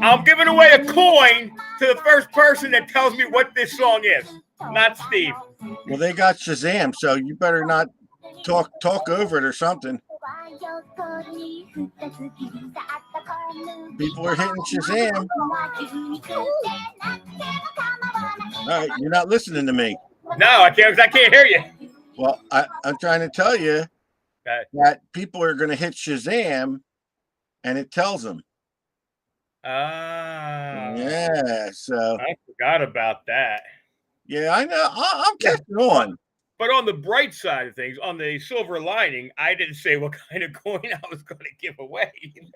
I'm giving away a coin to the first person that tells me what this song is. Not Steve. Well, they got Shazam, so you better not talk over it or something. People are hitting Shazam. All right, you're not listening to me. No, I can't hear you. Well, I'm trying to tell you that people are going to hit Shazam, and it tells them. Yeah, so I forgot about that. Yeah, I know. I'm catching on. But on the bright side of things, on the silver lining, I didn't say what kind of coin I was going to give away. I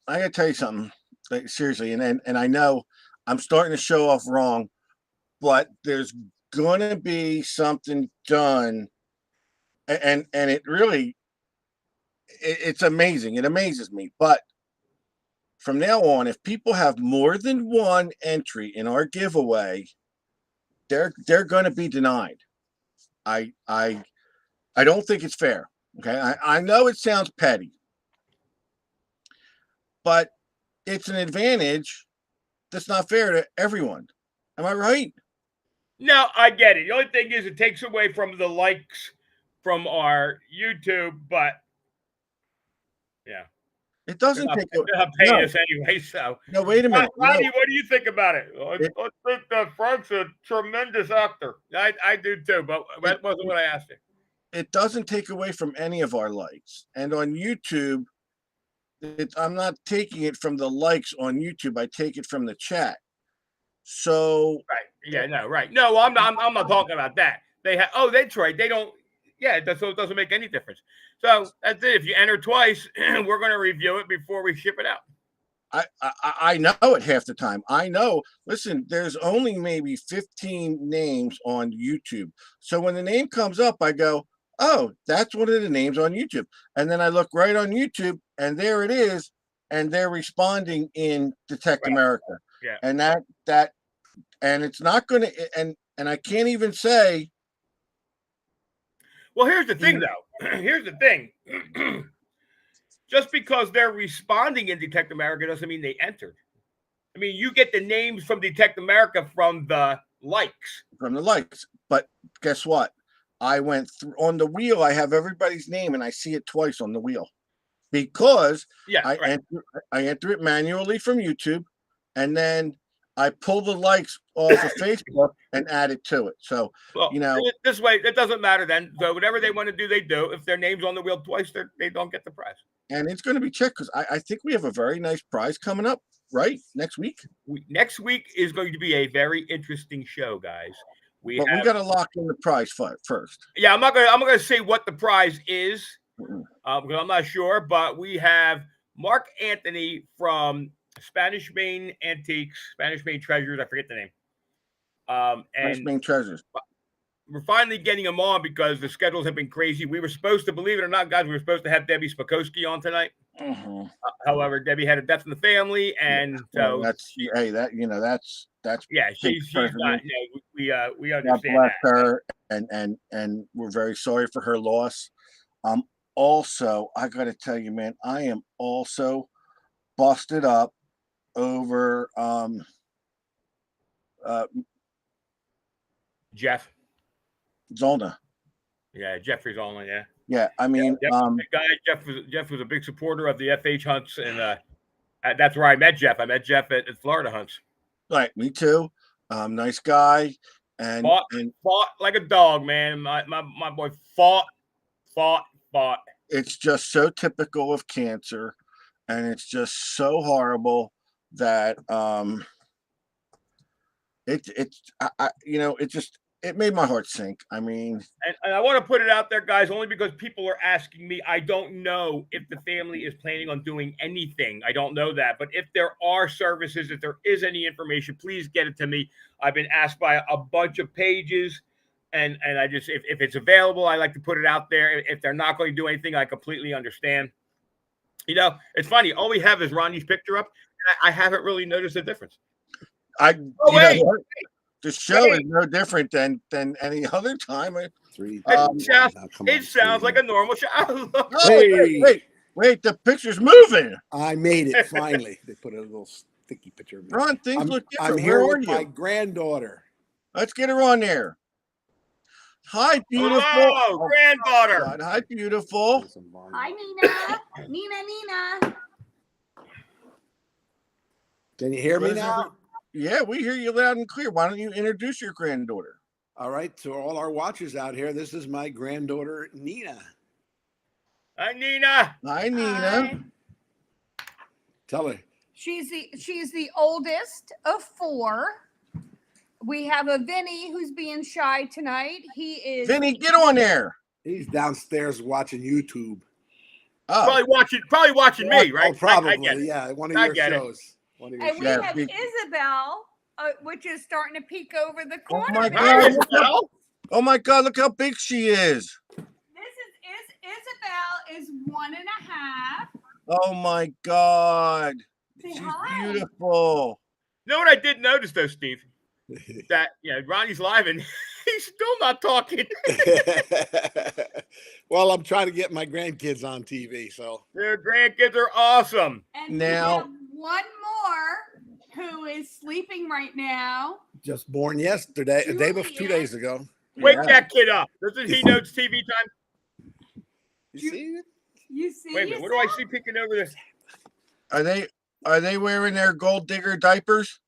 got to tell you something, like, seriously, and I know I'm starting to show off wrong, but there's going to be something done, and it really, it's amazing. It amazes me, but from now on, if people have more than one entry in our giveaway, they're going to be denied. I don't think it's fair. Okay, I know it sounds petty, but it's an advantage that's not fair to everyone. Am I right? No, I get it. The only thing is it takes away from the likes from our YouTube, but yeah. It doesn't take away. They're not paying us anyway, so. No, wait a minute. Ronnie, what do you think about it? I think that Frank's a tremendous actor. I do too, but that wasn't what I asked you. It doesn't take away from any of our likes. And on YouTube, I'm not taking it from the likes on YouTube. I take it from the chat. So right, yeah, no, right, no, I'm not talking about that. They have. Oh, that's right. They don't. Yeah, so it doesn't make any difference. So that's it. If you enter twice, we're going to review it before we ship it out. I know it half the time. I know. Listen, there's only maybe 15 names on YouTube. So when the name comes up, I go, oh, that's one of the names on YouTube. And then I look right on YouTube, and there it is. And they're responding in Detect America. Yeah. And and it's not going to, and I can't even say. Well, here's the thing, though. Here's the thing. Just because they're responding in Detect America doesn't mean they entered. I mean, you get the names from Detect America from the likes. From the likes. But guess what? I went through on the wheel. I have everybody's name, and I see it twice on the wheel because I enter it manually from YouTube, and then I pull the likes off of Facebook and add it to it. So, this way, it doesn't matter then. So whatever they want to do, they do. If their name's on the wheel twice, they don't get the prize. And it's going to be checked because I think we have a very nice prize coming up, right? Next week? Next week is going to be a very interesting show, guys. We got to lock in the prize first. Yeah, I'm not going to say what the prize is because I'm not sure. But we have Mark Anthony from Spanish Main Antiques, Spanish Main Treasures. I forget the name. Spanish Main Treasures. We're finally getting him on because the schedules have been crazy. We were supposed to, believe it or not, guys, we were supposed to have Debbie Spakowski on tonight. Mm-hmm. However, Debbie had a death in the family, and so that's she's not. We understand God bless that. her, and we're very sorry for her loss. Also, I got to tell you, man, I am also busted up over Jeff Zolna. Yeah, Jeffrey Zolna. Yeah. Yeah, I mean, Jeff was a big supporter of the FH hunts, and that's where I met Jeff. I met Jeff at Florida hunts. Right, me too. Nice guy, and fought like a dog, man. My boy fought. It's just so typical of cancer, and it's just so horrible that it made my heart sink. I mean, and I want to put it out there, guys, only because people are asking me. I don't know if the family is planning on doing anything. I don't know that. But if there are services, if there is any information, please get it to me. I've been asked by a bunch of pages, and I just, if it's available, I like to put it out there. If they're not going to do anything, I completely understand. It's funny. All we have is Ronnie's picture up. I haven't really noticed a difference. the show is no different than any other time. Three. It two, sounds- one. Now, come It on, sounds three, like a normal show. Oh, Hey. wait, the picture's moving. I made it finally. They put a little sticky picture of me. Ron, things look I'm different. here Where are with you? my granddaughter. Let's get her on there. Hi, beautiful. Hello, Oh, granddaughter. God. Hi, beautiful. Hi, Nina. Nina. Can you hear me Listen, now? Yeah, we hear you loud and clear. Why don't you introduce your granddaughter? All right, to all our watchers out here, this is my granddaughter Nina. Hi, Nina. Hi, Nina. Hi. Tell her. She's the oldest of 4. We have a Vinny who's being shy tonight. He is Vinny, get on there. He's downstairs watching YouTube. Oh, Probably watching me, right? Oh, probably. I get it. Yeah, one of I your get it. shows. One of your and we shows. Yeah, have big- Isabel, which is starting to peek over the Oh corner. my Hi, God. Isabel. Oh my God, look how big she is. Isabel is 1.5. Oh my God. Say She's hi. beautiful. You know what I did notice though, Steve? That Ronnie's live and he's still not talking. Well, I'm trying to get my grandkids on TV, so Their grandkids are awesome. And Now- we have one more who is sleeping right now. just born yesterday, a day before, 2 Juliet. days ago. Wake Yeah. that kid up. Doesn't he know it's TV time? You see it? You see? Wait a minute. What do I see peeking over there? Are they wearing their gold digger diapers?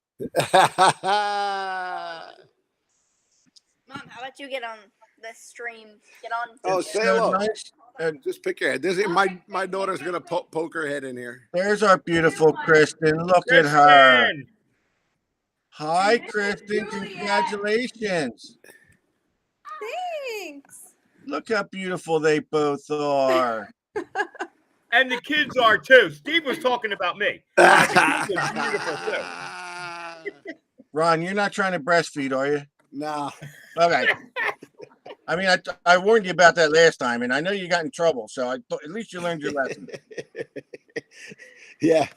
Mom, how about you get on the stream? Get on. Oh, It's say so hello. nice. And Just pick your head. My daughter's gonna poke her head in here. there's our beautiful Kristen. Look at her. Kristen. Hi, This is Kristen. Juliet. Congratulations. Thanks. Look how beautiful they both are. And the kids are too. Steve was talking about me. The kids are beautiful too. Ron, you're not trying to breastfeed, are you? No. Okay. I mean, I warned you about that last time, and I know you got in trouble, so at least you learned your lesson. Yeah.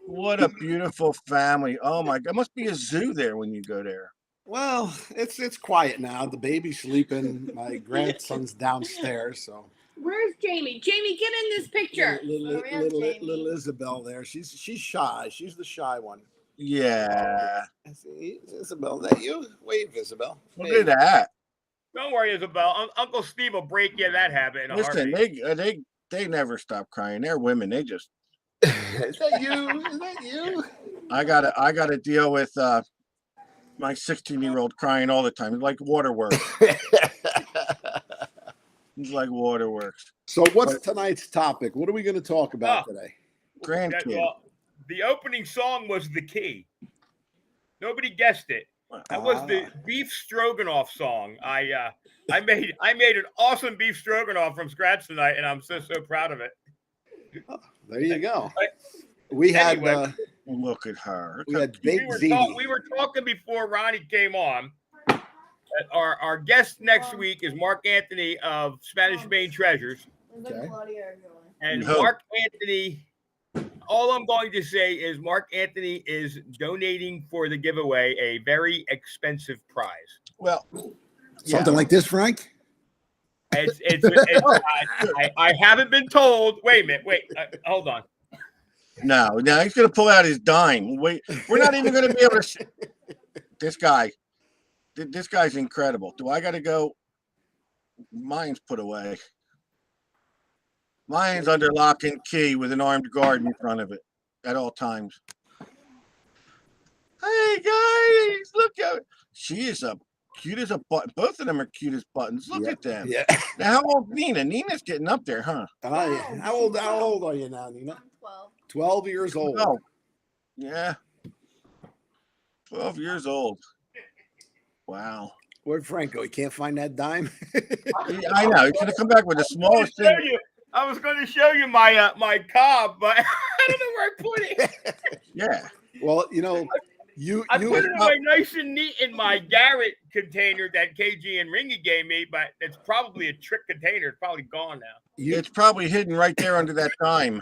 What a beautiful family. Oh, my God. Must be a zoo there when you go there. Well, it's quiet now. The baby's sleeping. My grandson's downstairs, so Where's Jamie? Jamie, get in this picture. little Isabel there. She's shy. She's the shy one. Yeah. I see, Isabel, is that you? Wave, Isabel. Look at that. Don't worry, Isabel. Uncle Steve will break you of that habit in a Listen, heartbeat. they never stop crying. They're women. They just. Is that you? Is that you? I gotta deal with my 16-year-old crying all the time. He's like waterworks. He's like waterworks. So what's tonight's topic? What are we going to talk about today? Grandkid. Well, the opening song was the key. Nobody guessed it. That was the beef stroganoff song. I made an awesome beef stroganoff from scratch tonight, and I'm so proud of it. There you go. We had Anyway. Look at her. we had Big We Ziti. were talking before Ronnie came on. That our guest next week is Mark Anthony of Spanish Main Treasures. Okay. And Who? Mark Anthony, all I'm going to say is Mark Anthony is donating for the giveaway a very expensive prize. Well, Something like this, Frank? I haven't been told. Wait a minute. Hold on. no, he's gonna pull out his dime. Wait, we're not even gonna be able to. This guy's incredible. Do I gotta go? Mine's put away. Mine's under lock and key with an armed guard in front of it at all times. Hey guys, look out! She is cute as a button. Both of them are cute as buttons. Look at them. Yeah. Now, how old Nina? Nina's getting up there, huh? How old are you now, Nina? I'm 12. 12 years old. Oh, yeah. 12 years old. Wow. Where'd Frank go? He can't find that dime. I know. He's going to come back with the smallest thing. I was going to show you my my cob, but I don't know where I put it. Yeah. Well, I put it away nice and neat in my Garrett container that KG and Ringy gave me, but it's probably a trick container. It's probably gone now. It's probably hidden right there under that dime.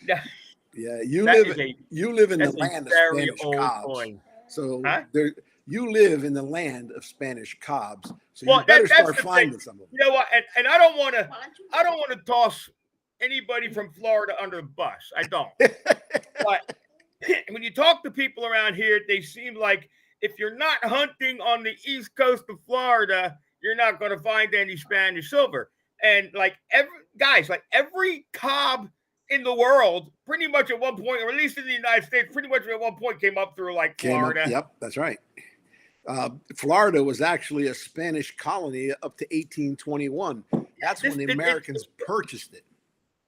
Yeah, you That live is you live in the That's a land of very Spanish old cobs. coin. So Huh? you live in the land of Spanish cobs, so Well, you better that's start the thing. finding some of them. You know what? And I don't want to toss anybody from Florida under the bus. I don't. But when you talk to people around here, they seem like if you're not hunting on the east coast of Florida, you're not going to find any Spanish silver. And like every cob in the world, pretty much at one point, or at least in the United States, pretty much at one point came up through like Florida. Yep, that's right. Florida was actually a Spanish colony up to 1821. That's when the Americans purchased it.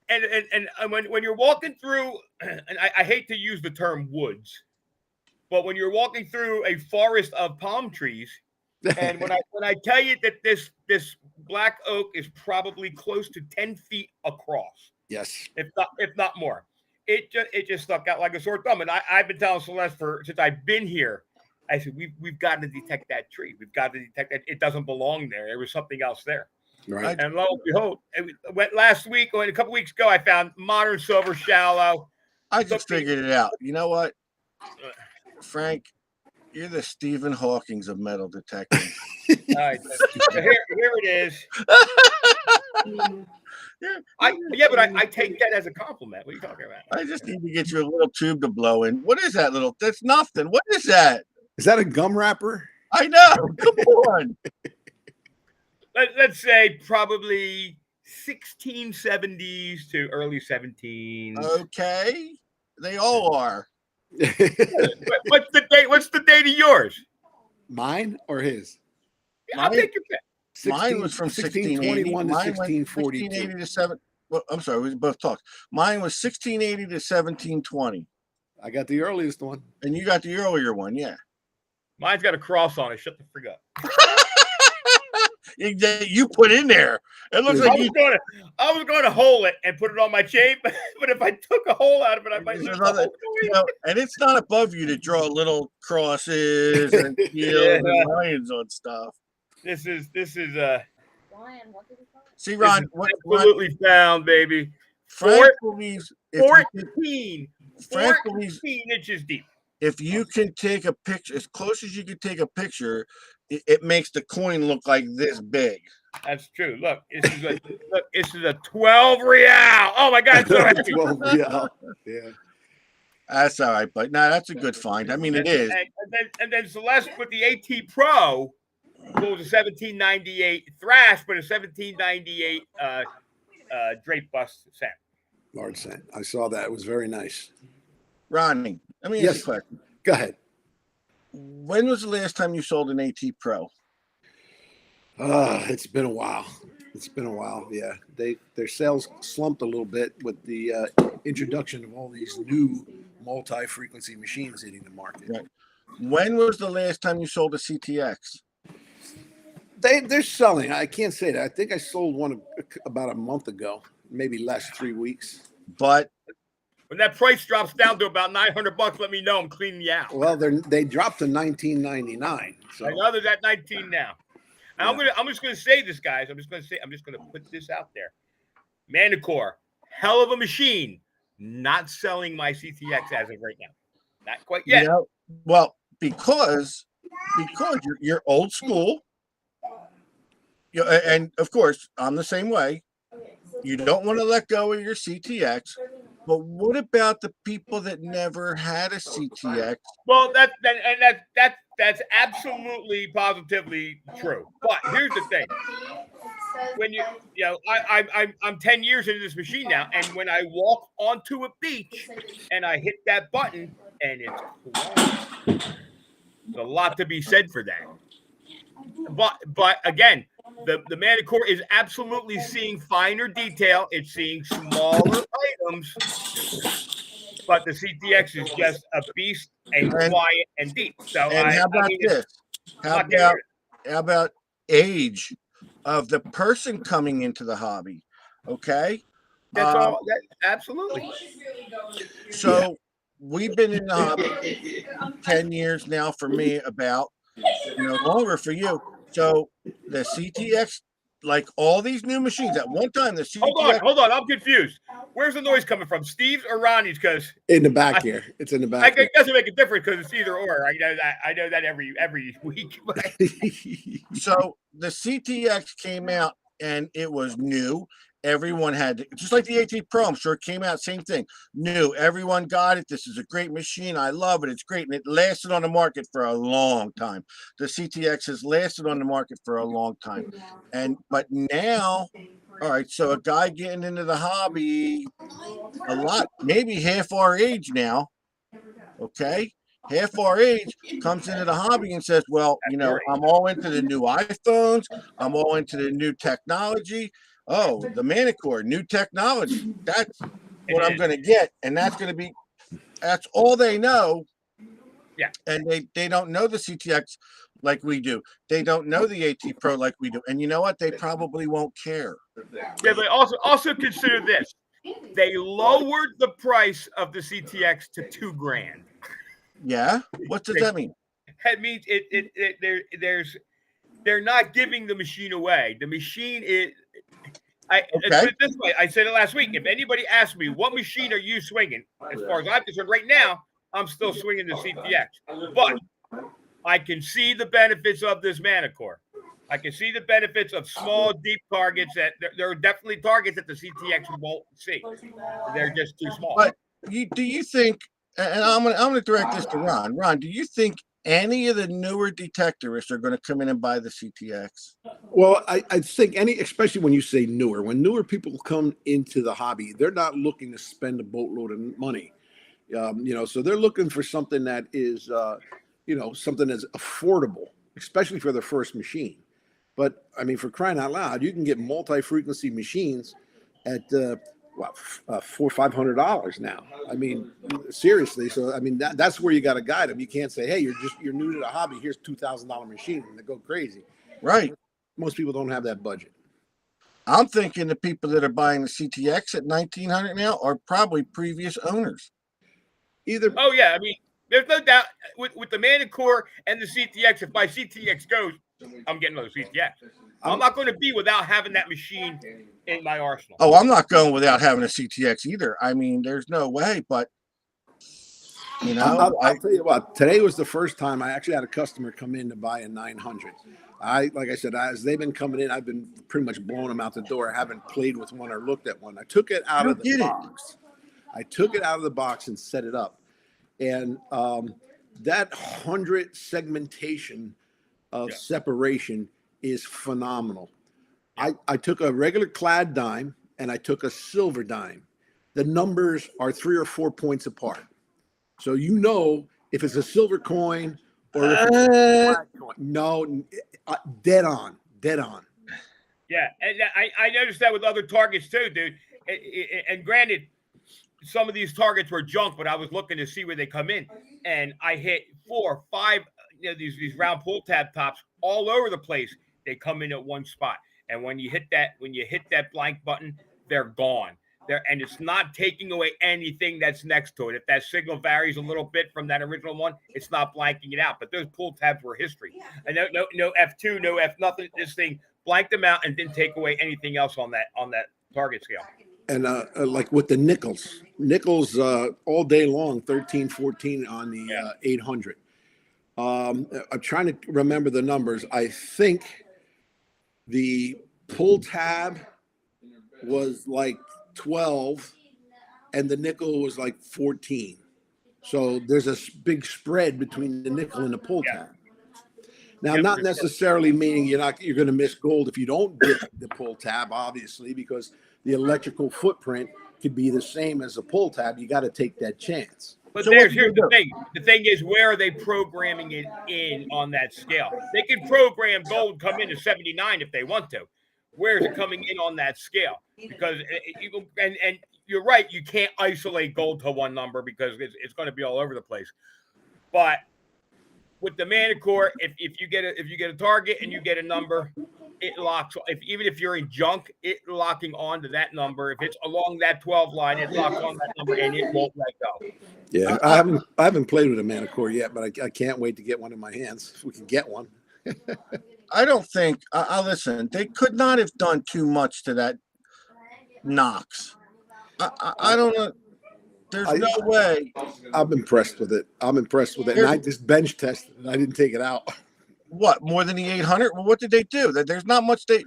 And when you're walking through, and I hate to use the term woods, but when you're walking through a forest of palm trees, and when I tell you that this black oak is probably close to 10 feet across, Yes, if not more, it just stuck out like a sore thumb. And I've been telling Celeste since I've been here, I said we've got to detect that tree. We've got to detect that it doesn't belong there. There was something else there. right. And lo and behold, last week or a couple weeks ago, I found modern silver shallow. I just figured it out. You know what, Frank? You're the Stephen Hawking's of metal detecting. All right, so here it is. But I take that as a compliment. What are you talking about? I just need to get you a little tube to blow in. What is that little? That's nothing. What is that? Is that a gum wrapper? I know. Come on. Let's say probably 1670s to early 17s. Okay. They all are. What's the date? What's the date of yours? Mine or his? I'll take your pick. Mine was from 1680. 1621 to Mine went 1642. 1680 to 7. Well, I'm sorry, we both talked. Mine was 1680 to 1720. I got the earliest one. And you got the earlier one, yeah. Mine's got a cross on it. Shut the frig up. You put in there. It looks I like was going to hole it and put it on my chain, but if I took a hole out of it, I might lose the whole thing. and it's not above you to draw little crosses and shields and lions on stuff. This is Ryan, what did we call it? See, Ron, this is absolutely found, baby. Frank believes if you 14 Frank believes 14 inches deep. if you can take a picture as close as you can take a picture, it makes the coin look like this big. That's true. Look, this is a 12 real. Oh my God, it's so heavy. 12 real. Yeah. That's all right, but no, that's a good find. I mean, it is. And then Celeste with the AT Pro was a 1798 thrash, but a 1798 drape bust cent. Large cent. I saw that. It was very nice. Ronnie, let me ask Yes. you a question. Go ahead. When was the last time you sold an AT Pro? It's been a while. It's been a while. Yeah. Their sales slumped a little bit with the introduction of all these new multi-frequency machines hitting the market. Right. When was the last time you sold a CTX? They're selling. I can't say that. I think I sold one about a month ago, maybe less, 3 weeks. But When that price drops down to about $900, let me know. I'm cleaning you out. Well, they dropped to $19.99. So I know there's at 19 now. And I'm just gonna say this, guys. I'm just gonna put this out there. Manticore, hell of a machine. Not selling my CTX as of right now. Not quite yet. you know, well, because you're old school. And of course, I'm the same way. You don't want to let go of your CTX. But what about the people that never had a CTX? Well, that's absolutely positively true. But here's the thing: when I'm 10 years into this machine now, and when I walk onto a beach and I hit that button and it's closed, there's a lot to be said for that. But again, the Manticore is absolutely seeing finer detail. It's seeing smaller items, but the CTX is just a beast and quiet and deep. So And how about this? How about age of the person coming into the hobby? Okay. That's all. Absolutely. So we've been in the hobby 10 years now for me, about longer for you. So the CTX, like all these new machines at one time, the Hold CTX, on. I'm confused. Where's the noise coming from? Steve's or Ronnie's? Because In the back here. It's in the I back it doesn't make a difference because it's either or. I know that every week. here. so the CTX came out and it was new. Everyone had, just like the AT Pro, I'm sure it came out, same thing. New. Everyone got it. This is a great machine. I love it. It's great. And it lasted on the market for a long time. The CTX has lasted on the market for a long time. But now, all right, so a guy getting into the hobby a lot, maybe half our age now, okay? Half our age comes into the hobby and says, well, I'm all into the new iPhones. I'm all into the new technology. Oh, the Manicore, new technology. That's what I'm going to get. And that's all they know. Yeah. And they don't know the CTX like we do. They don't know the AT Pro like we do. And you know what? They probably won't care. Yeah, but also consider this. They lowered the price of the CTX to $2,000. Yeah. What does that mean? That means they're not giving the machine away. The machine is. Put it this way. I said it last week. If anybody asks me what machine are you swinging, as far as I'm concerned, right now I'm still swinging the CTX. But I can see the benefits of this Manicore. I can see the benefits of small, deep targets that there are definitely targets that the CTX won't see. They're just too small. But do you think? And I'm gonna direct this to Ron. Ron, do you think any of the newer detectorists are going to come in and buy the CTX? Well, I think especially when you say newer, when newer people come into the hobby, they're not looking to spend a boatload of money. So they're looking for something that is, something that's affordable, especially for their first machine. But I mean, for crying out loud, you can get multi-frequency machines at $400-500 now. I mean, seriously. So I mean, that's where you got to guide them. You can't say, hey, you're new to the hobby. Here's $2,000 machine, and they go crazy. Right. Most people don't have that budget. I'm thinking the people that are buying the CTX at $1,900 now are probably previous owners. Oh yeah, I mean, there's no doubt with the Manicore and the CTX. If my CTX goes, I'm getting another CTX. I'm not going to be without having that machine in my arsenal. Oh, I'm not going without having a CTX either. I mean, there's no way. But I'll tell you what. Today was the first time I actually had a customer come in to buy a 900. Like I said, as they've been coming in, I've been pretty much blowing them out the door. I haven't played with one or looked at one. I took it out of the box. I took it out of the box and set it up. And that 100 segmentation of separation is phenomenal. I took a regular clad dime and I took a silver dime. The numbers are 3 or 4 points apart. So if it's a silver coin or if it's a black coin. No, dead on. Yeah, and I noticed that with other targets too, dude. And granted, some of these targets were junk, but I was looking to see where they come in, and I hit 4 or 5, these round pull tab tops all over the place. They come in at one spot, and when you hit that blank button, they're gone. And it's not taking away anything that's next to it. If that signal varies a little bit from that original one, it's not blanking it out. But those pull tabs were history. And no F2, no F nothing. This thing blanked them out and didn't take away anything else on that target scale. And like with the nickels all day long, 13, 14 on the 800. I'm trying to remember the numbers. I think the pull tab was like 12 and the nickel was like 14. So there's a big spread between the nickel and the pull tab. Now, not necessarily meaning you're going to miss gold if you don't get the pull tab, obviously, because the electrical footprint could be the same as a pull tab. You got to take that chance. But here's the thing. The thing is, where are they programming it in on that scale? They can program gold come in to 79 if they want to. Where is it coming in on that scale? Because and you're right, you can't isolate gold to one number because it's going to be all over the place. But with the Manicore, if you get a target and you get a number, it locks. Even if you're in junk, it locking on to that number. If it's along that 12 line, it locks on that number and it won't let go. Yeah, I haven't played with a Manicore yet, but I can't wait to get one in my hands if we can get one. I don't think. I listen. They could not have done too much to that Knox. I don't know. There's I- no way. I'm impressed with it. I'm impressed with it. And I just bench tested and I didn't take it out. What, more than the 800? Well, what did they do? There's not much they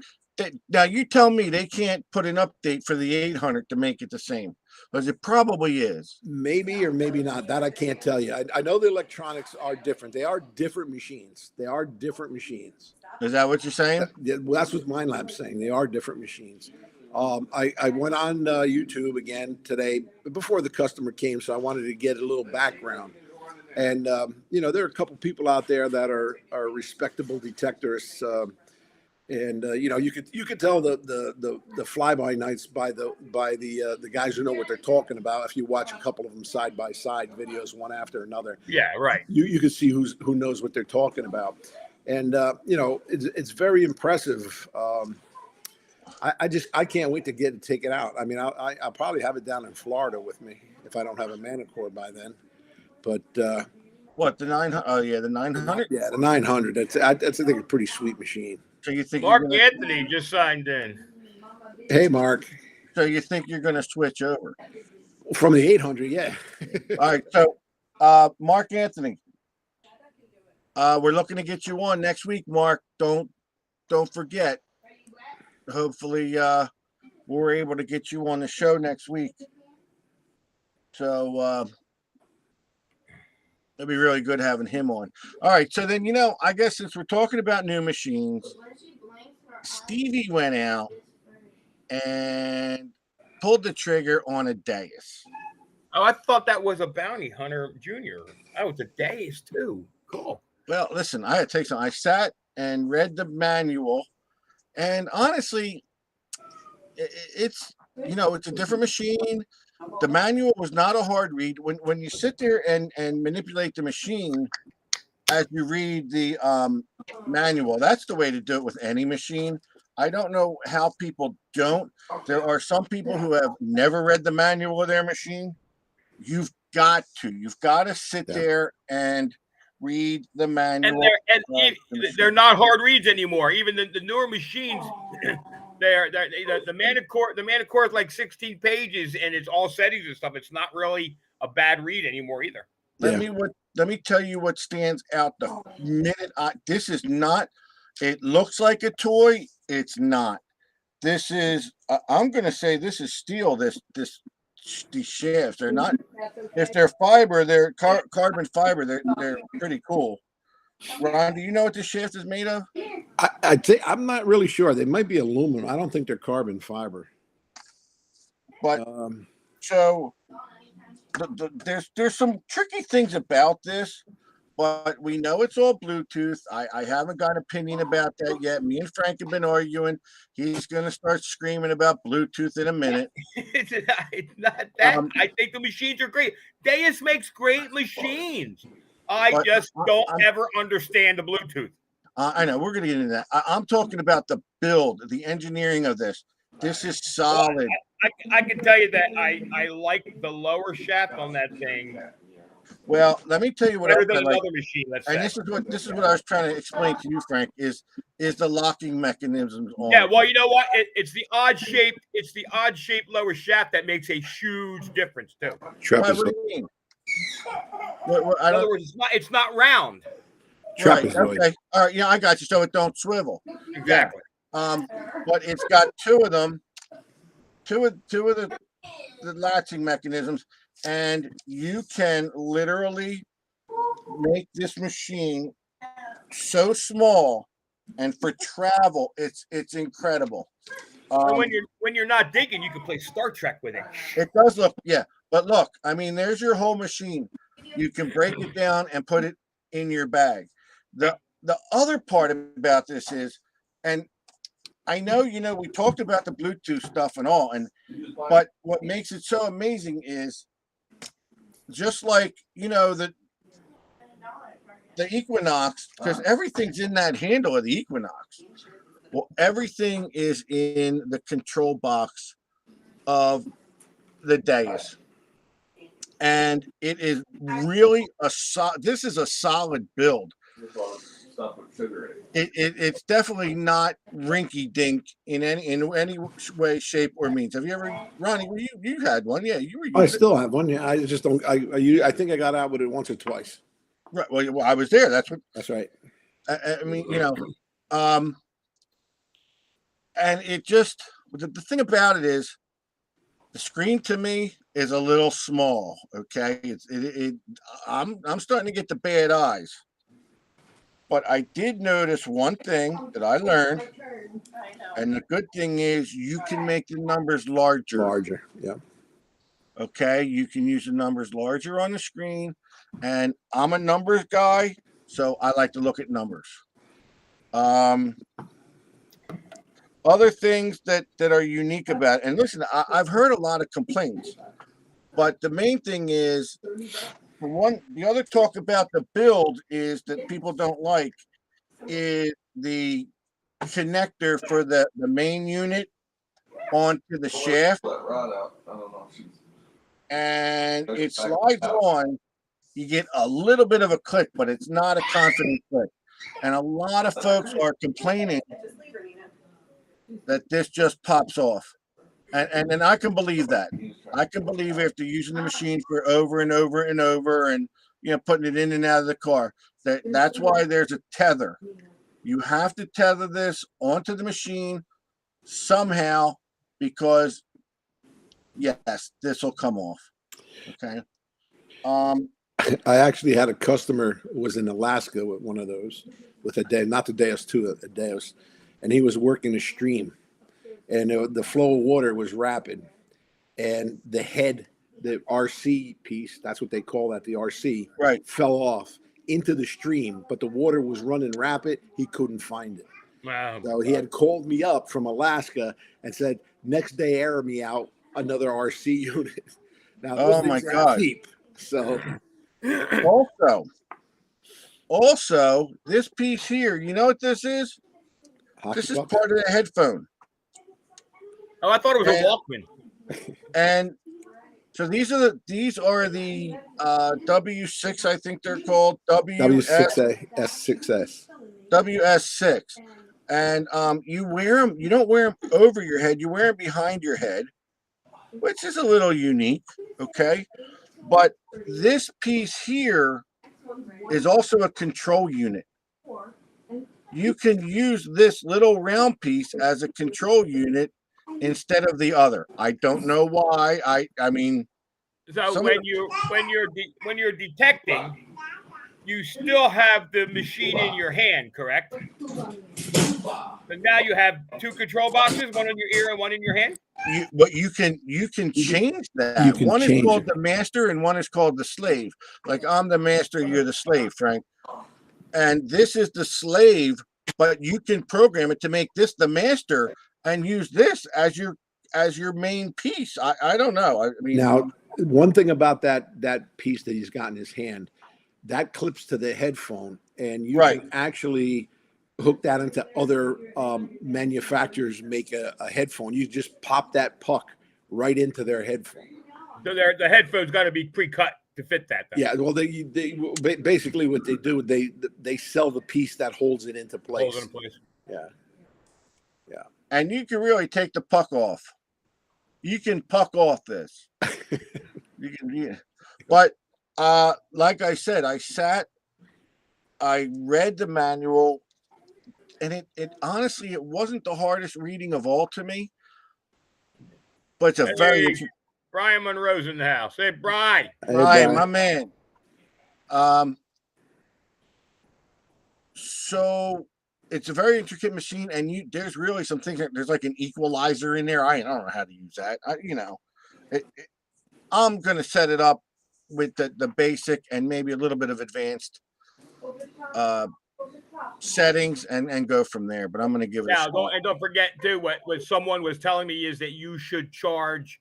now you tell me they can't put an update for the 800 to make it the same, because it probably is. Maybe or maybe not. That I can't tell you. I know the electronics are different. They are different machines. They are different machines. Is that what you're saying? Well, that's what MindLab's saying. They are different machines. I went on YouTube again today before the customer came, so I wanted to get a little background. And there are a couple people out there that are respectable detectors. You could tell the fly by nights by the guys who know what they're talking about. If you watch a couple of them side by side videos, one after another, Yeah, right. you can see who knows what they're talking about. And it's very impressive. I can't wait to take it out. I mean, I'll probably have it down in Florida with me if I don't have a Manicore by then. But What, the 900? Oh yeah, the 900. yeah, the 900. That's I think a pretty sweet machine. So you think Mark Anthony just signed in. Hey, Mark, So you think you're going to switch over? from the 800, yeah. All right. So, Mark Anthony, we're looking to get you on next week. Mark, don't forget. Hopefully, we're able to get you on the show next week. So it'd be really good having him on. All right. So then, I guess since we're talking about new machines, Stevie went out and pulled the trigger on a Deus. Oh, I thought that was a Bounty Hunter Junior. That was a Deus too. Cool. Well, listen, I had to take some. I sat and read the manual, and honestly, it's a different machine. The manual was not a hard read. When you sit there and manipulate the machine as you read the manual, that's the way to do it with any machine. I don't know how people don't. There are some people who have never read the manual of their machine. You've got to sit there and read the manual. And they're not hard reads anymore. Even the newer machines, the Manicore is like 16 pages and it's all settings and stuff. It's not really a bad read anymore either. Let me tell you what stands out the minute this is not. It looks like a toy. It's not. This is. I'm going to say this is steel. These shafts. They're not. If they're fiber, they're carbon fiber. They're pretty cool. Ron, do you know what this shaft is made of? I'm not really sure. They might be aluminum. I don't think they're carbon fiber. But so there's some tricky things about this. But we know it's all Bluetooth. I haven't got an opinion about that yet. Me and Frank have been arguing. He's going to start screaming about Bluetooth in a minute. It's not that. I think the machines are great. Deus makes great machines. I just don't ever understand the Bluetooth. I know. We're going to get into that. I'm talking about the build, the engineering of this. This is solid. I can tell you that I like the lower shaft on that thing. Well, let me tell you what Better I than like. another machine. And this is what I was trying to explain to you, Frank. Is the locking mechanisms on? Yeah, well, you know what? It's the odd shaped lower shaft that makes a huge difference too. What do you mean? In other words, it's not round. Right. Okay. All right. Yeah, I got you. So it don't swivel. Exactly. But it's got two of them. Two of the latching mechanisms. And you can literally make this machine so small, and for travel, it's incredible. When you're not digging, you can play Star Trek with it. It does look, yeah, but look, I mean, there's your whole machine. You can break it down and put it in your bag. The other part about this is, and I know, we talked about the Bluetooth stuff and all, but what makes it so amazing is, just like the Equinox, because everything's in that handle of the Equinox. Well, everything is in the control box of the Deus, and it is really this is a solid build. stuff with sugar in it's definitely not rinky dink in any way, shape, or means. Have you ever, Ronnie? You had one? Yeah, you were I using it. still have one. Yeah, I just don't. I think I got out with it once or twice. Right. Well, I was there. That's what That's right. I mean. And it just the thing about it is the screen to me is a little small. Okay, I'm starting to get the bad eyes. But I did notice one thing that I learned, and the good thing is you can make the numbers larger. Larger. Yeah. Okay, you can use the numbers larger on the screen, and I'm a numbers guy, so I like to look at numbers. Other things that are unique about it, and listen, I've heard a lot of complaints, but the main thing is, for one, the other talk about the build is that people don't like is the connector for the main unit onto the shaft, Let Rod out. I don't know. and it slides on. You get a little bit of a click, but it's not a constant click. And a lot of folks are complaining that this just pops off. And I can believe that. I can believe after using the machine for over and over and over and putting it in and out of the car, that's why there's a tether. You have to tether this onto the machine somehow because yes, this will come off. Okay. I actually had a customer who was in Alaska with one of those, with not the Deus 2, a Deus, and he was working a stream, and the flow of water was rapid, and the head, the RC piece, that's what they call that, the RC, right, fell off into the stream, but the water was running rapid. He couldn't find it. Wow. So he had called me up from Alaska and said, next day air me out another RC unit. Now, oh my God. Cheap, so also this piece here, you know what this is? This is part of the headphone. Oh, I thought it was a Walkman. And so these are the W6, I think they're called W6A S6S. WS6. And you wear them, you don't wear them over your head, you wear them behind your head, which is a little unique, okay? But this piece here is also a control unit. You can use this little round piece as a control unit instead of the other. I don't know why. I mean, so when you're detecting, you still have the machine in your hand, correct? And now you have two control boxes, one in your ear and one in your hand. You can change that. One is called the master and one is called the slave. Like I'm the master, you're the slave, Frank. And this is the slave, but you can program it to make this the master and use this as your main piece. I don't know. I mean, now one thing about that piece that he's got in his hand, that clips to the headphone, and you can actually hook that into other manufacturers make a headphone. You just pop that puck right into their headphone. So the headphone's got to be pre-cut to fit that. Yeah, well, they basically what they do, they sell the piece that holds it into place. Holds it in place. Yeah. And you can really take the puck off. You can puck off this. You can, yeah. But like I said, I read the manual, and it honestly, it wasn't the hardest reading of all to me. But it's a very Brian Monroe's in the house. Hey, Brian. Brian, my man. So it's a very intricate machine, and there's really some things. There's like an equalizer in there. I don't know how to use that. I'm gonna set it up with the basic and maybe a little bit of advanced settings and go from there. But I'm gonna give it. Don't forget too. What someone was telling me is that you should charge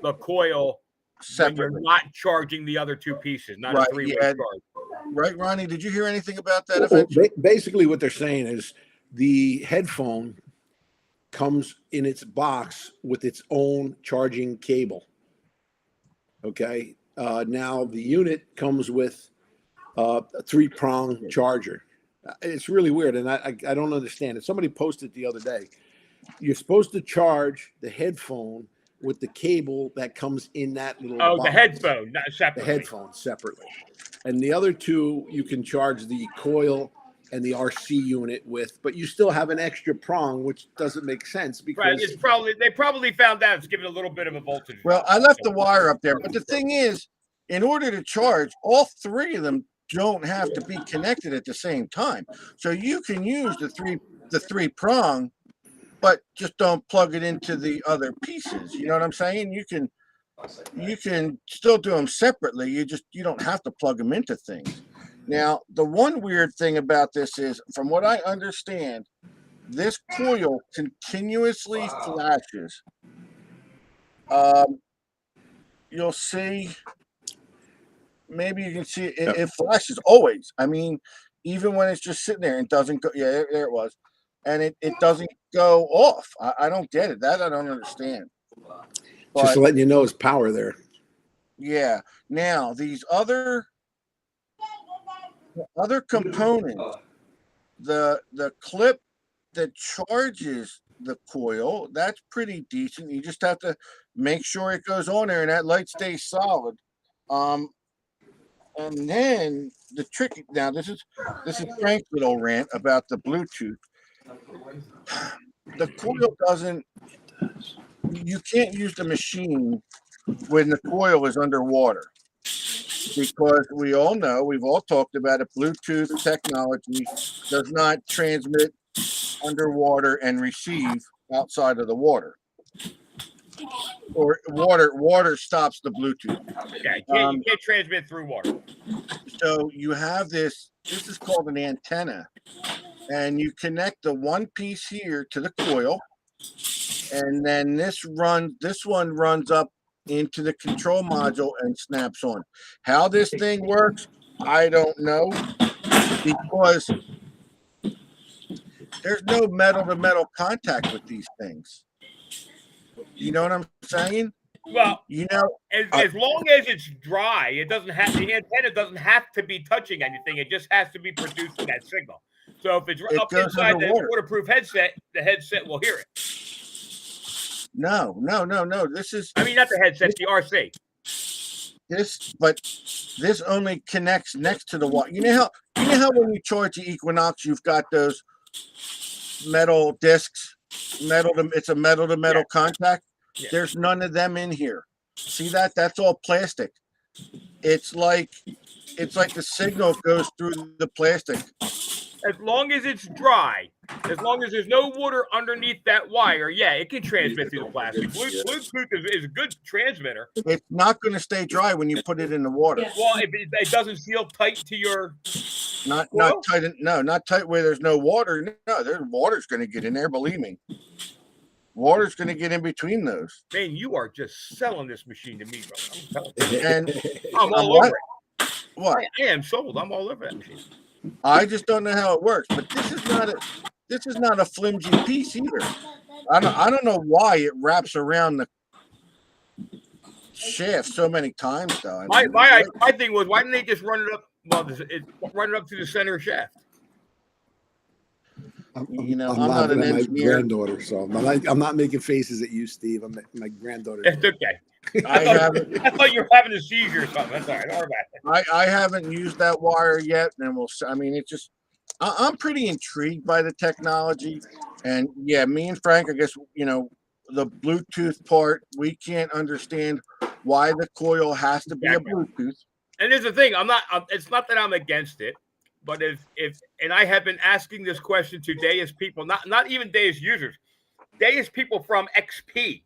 the coil separately. When you're not charging the other two pieces, not a three-way charge. Right, Ronnie? Did you hear anything about that? Basically, what they're saying is the headphone comes in its box with its own charging cable. Okay. Now the unit comes with a 3-prong charger. It's really weird, and I don't understand it. Somebody posted the other day. You're supposed to charge the headphone with the cable that comes in that little Oh, the box. headphone, not The separately. headphone separately, and the other two you can charge the coil and the RC unit with, but you still have an extra prong, which doesn't make sense Right. because They probably found out it's giving a little bit of a voltage. Well, drop. I left the wire up there, but the thing is, in order to charge, all three of them don't have to be connected at the same time. So you can use the three prong, but just don't plug it into the other pieces. You know what I'm saying? You can still do them separately. You don't have to plug them into things. Now, the one weird thing about this is, from what I understand, this coil continuously flashes. You'll see, maybe you can see it flashes always. I mean, even when it's just sitting there and doesn't go, yeah, there it was. And it doesn't go off. I don't get it. That I don't understand. just But letting you know, it's power there. yeah, now these other components, the clip that charges the coil, that's pretty decent. You just have to make sure it goes on there and that light stays solid. And then the trick, now this is Frank's little rant about the Bluetooth. The coil doesn't, you can't use the machine when the coil is underwater, because we all know, we've all talked about it, Bluetooth technology does not transmit underwater and receive outside of the water. Or water stops the Bluetooth. Yeah, you can't transmit through water. So you have this is called an antenna, and you connect the one piece here to the coil, and then this one runs up into the control module and snaps on. How this thing works, I don't know, because there's no metal to metal contact with these things. You know what I'm saying? Well, You know, as long as it's dry, the antenna doesn't have to be touching anything. It just has to be producing that signal. So if it's It up goes inside the underwater. waterproof headset, the headset will hear it. no. This is I mean, not the headset, the RC. but this only connects next to the water. You know how when you charge the Equinox, you've got those metal discs, it's a metal to metal contact. Yeah. There's none of them in here. See that? That's all plastic. It's like the signal goes through the plastic. As long as it's dry, as long as there's no water underneath that wire, yeah, it can transmit through the plastic. Bluetooth is a good transmitter. It's not going to stay dry when you put it in the water. Well, it doesn't seal tight to your. Not Well- tight. No, not tight where there's no water. No, there's water's going to get in there. Believe me, water's going to get in between those. Man, you are just selling this machine to me, bro. I'm telling you. And I'm all what? over it. What? I am sold. I'm all over that machine. I just don't know how it works. But this is not a flimsy piece either. I don't know why it wraps around the shaft so many times though. I mean, My thing was, why didn't they just run it up? Well, run it up to the center shaft. You know, I'm I'm not an laughing at my engineer. granddaughter, so I'm not making faces at you, Steve. I'm at my granddaughter. It's okay. I haven't I thought you were having a seizure or something. That's all right. All right. I haven't used that wire yet, and we'll. I mean, it's just I'm pretty intrigued by the technology, and yeah, me and Frank, I guess the Bluetooth part, we can't understand why the coil has to be a Bluetooth. And there's the thing. It's not that I'm against it, but and I have been asking this question to Deus people, not even Deus users, Deus people from XP.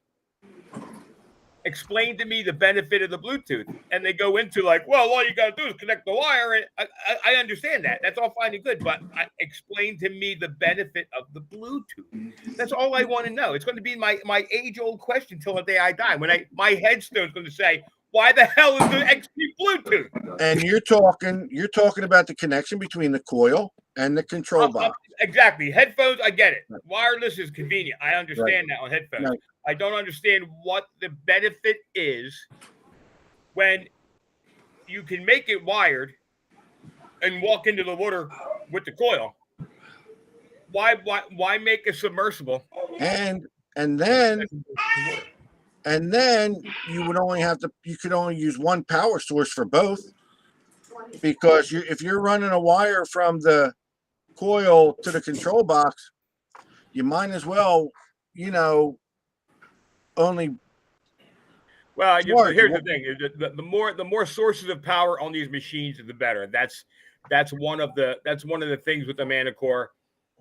Explain to me the benefit of the Bluetooth, and they go into like, well, all you got to do is connect the wire. And I understand that. That's all fine and good, but explain to me the benefit of the Bluetooth. That's all I want to know. It's going to be my age-old question till the day I die. When my headstone's going to say, why the hell is the XP Bluetooth? And you're talking about the connection between the coil and the control box. Exactly. Headphones, I get it. Wireless is convenient. I understand that on headphones. Right. I don't understand what the benefit is when you can make it wired and walk into the water with the coil. Why make a submersible? And then you would only you could only use one power source for both, because if you're running a wire from the coil to the control box, you might as well, only. Well, Smart. here's the thing: is that the more sources of power on these machines, the better. That's one of the things with the ManaCore.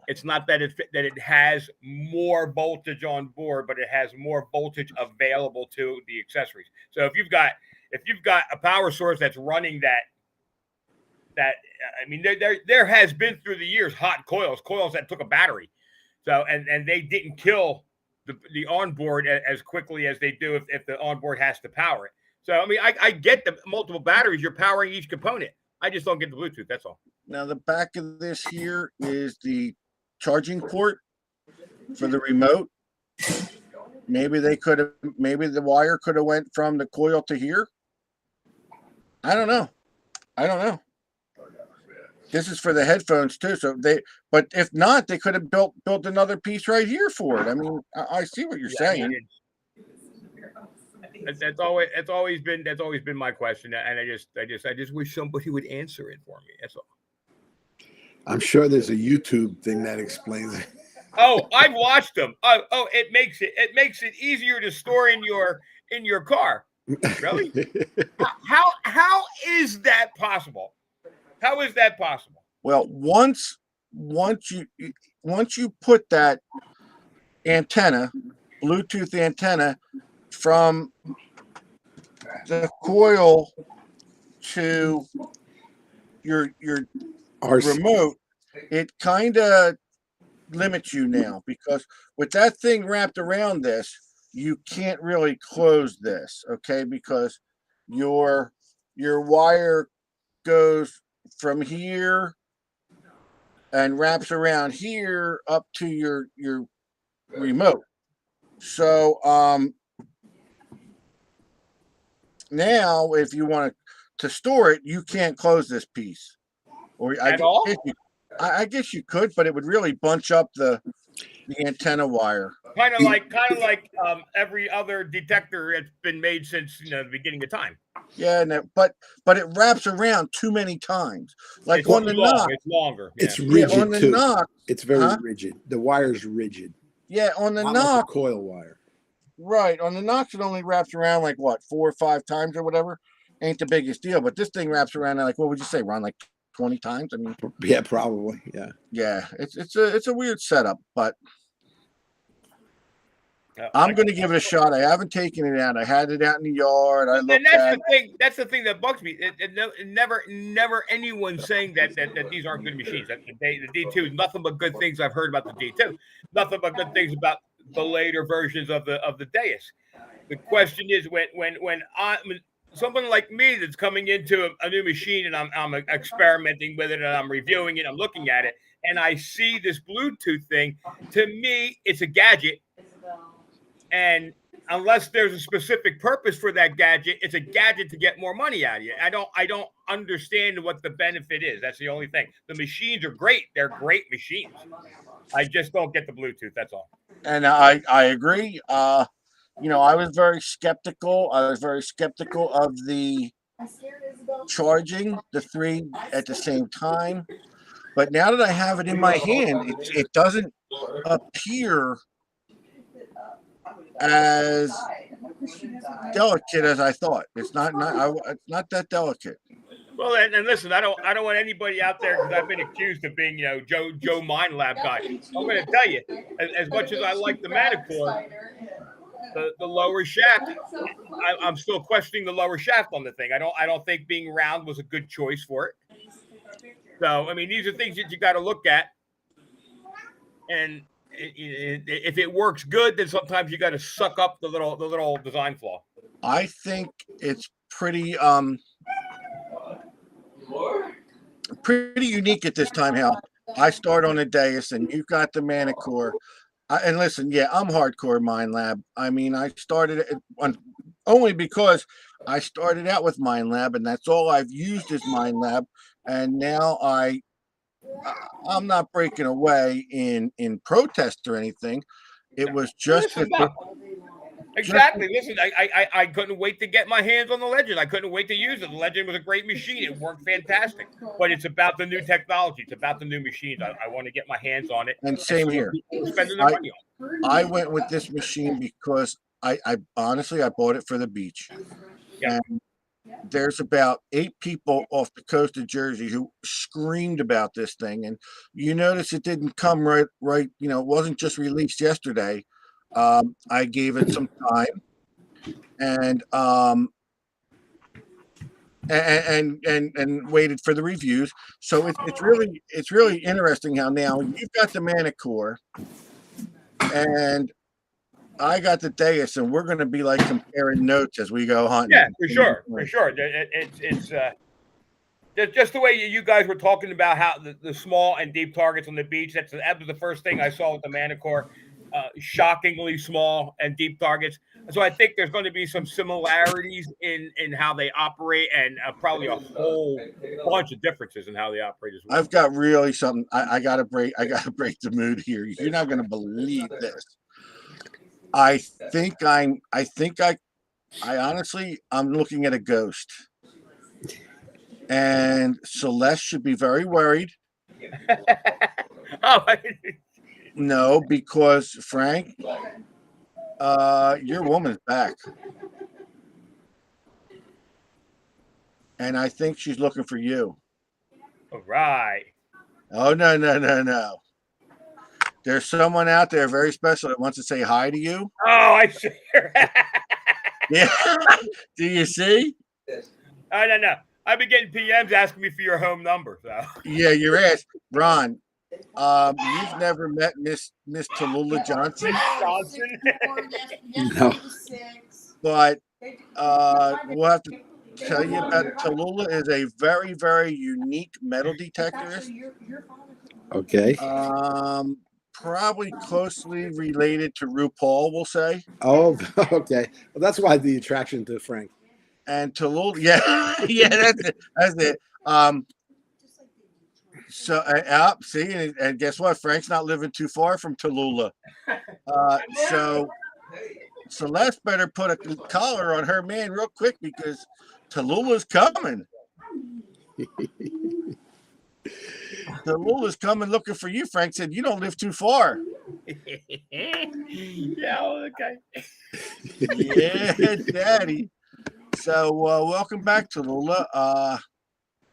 It's not that it has more voltage on board, but it has more voltage available to the accessories. So if you've got a power source that's running that I mean, there has been through the years hot coils that took a battery, so and they didn't kill the onboard as quickly as they do if the onboard has to power it. So I mean, I get the multiple batteries, you're powering each component. I just don't get the Bluetooth. That's all. Now the back of this here is the charging port for the remote. Maybe the wire could have went from the coil to here. I don't know. This is for the headphones too. But if not, they could have built another piece right here for it. I mean, I see what you're saying. That's always been my question, and I just wish somebody would answer it for me. That's all. I'm sure there's a YouTube thing that explains it. Oh, I've watched them. Oh, it makes it easier to store in your car. Really? How is that possible? How is that possible? Well, once you put that antenna, Bluetooth antenna, from the coil to your remote, it kind of limits you now, because with that thing wrapped around this, you can't really close this, okay? Because your wire goes from here and wraps around here up to your remote. So now if you want to store it, you can't close this piece. Or I guess you could, but it would really bunch up the antenna wire. Kind of like every other detector that's been made since the beginning of time. Yeah, but it wraps around too many times. Like It's on the knock, it's longer. It's Yeah. rigid on the too. knock. It's very rigid. The wire's rigid. Yeah, on the Not like knock, a coil wire. right? On the knocks, it only wraps around like what, 4 or 5 times or whatever. Ain't the biggest deal, but this thing wraps around like, what would you say, Ron? Like 20 times? I mean, Yeah, probably. Yeah. it's a weird setup, but I'm going to give it a shot. I haven't taken it out. I had it out in the yard. I looked at it. That's the thing that bugs me. Never anyone saying that these aren't good machines. That the D2 is nothing but good things I've heard about the D2. Nothing but good things about the later versions of the Deus. The question is when someone like me that's coming into a new machine and I'm experimenting with it and I'm reviewing it, I'm looking at it, and I see this Bluetooth thing. To me, it's a gadget. And unless there's a specific purpose for that gadget, it's a gadget to get more money out of you. I don't understand what the benefit is. That's the only thing. The machines are great. They're great machines. I just don't get the Bluetooth. That's all. And I agree. I was very skeptical. I was very skeptical of the charging the 3 at the same time. But now that I have it in my hand, it doesn't appear as delicate as I thought. It's not that delicate. Well, and listen, I don't want anybody out there, because I've been accused of being, Joe Mind Lab guy. I'm going to tell you, as much as I like the ManaCore, the lower shaft, I'm still questioning the lower shaft on the thing. I don't think being round was a good choice for it. So, I mean, these are things that you got to look at, and if it works good, then sometimes you got to suck up the little design flaw. I think it's pretty unique at this time, Hal. I start on a Deus and you've got the ManaCore. And listen, yeah, I'm hardcore Mind Lab. I mean, I started it only because I started out with Mind Lab, and that's all I've used is Mind Lab. And now I I'm not breaking away in protest or anything. It was just Listen, that Bob. Exactly. Listen, I couldn't wait to get my hands on the Legend. I couldn't wait to use it. The Legend was a great machine. It worked fantastic. But it's about the new technology. It's about the new machines. I want to get my hands on it. and same see what here. people are spending their money on. I went with this machine because I honestly I bought it for the beach. Yeah. And there's about 8 people off the coast of Jersey who screamed about this thing, and you notice it didn't come right. You know, it wasn't just released yesterday. I gave it some time, and and waited for the reviews. So it's really interesting how now you've got the Manicore, and I got the Deus, and we're going to be like comparing notes as we go hunting. Yeah, for sure, for sure. It's just the way you guys were talking about how the small and deep targets on the beach. That was the first thing I saw with the Manicore. Shockingly small and deep targets. So I think there's going to be some similarities in how they operate, and probably a whole bunch of differences in how they operate as well. I've got really something. I gotta break the mood here. You're not going to believe this. I honestly, I'm looking at a ghost, and Celeste should be very worried. Oh, No, because Frank, your woman's back, and I think she's looking for you. all right. Oh no! There's someone out there very special that wants to say hi to you. Oh, I see. Yeah. Do you see? Oh, no. I've been getting PMs asking me for your home number. So. Yeah, your ass, Ron. You've never met Miss Tallulah Johnson, No. but we'll have to tell you about Tallulah is a very, very unique metal detectorist. Okay. Probably closely related to RuPaul, we'll say. Oh, okay. Well, that's why the attraction to Frank. And Tallulah, yeah, that's it. So, see, and guess what? Frank's not living too far from Tallulah. So Celeste better put a collar on her man real quick because Tallulah's coming. Tallulah's coming looking for you. Frank said, you don't live too far. Yeah, okay. Yeah, daddy. So, welcome back, Tallulah.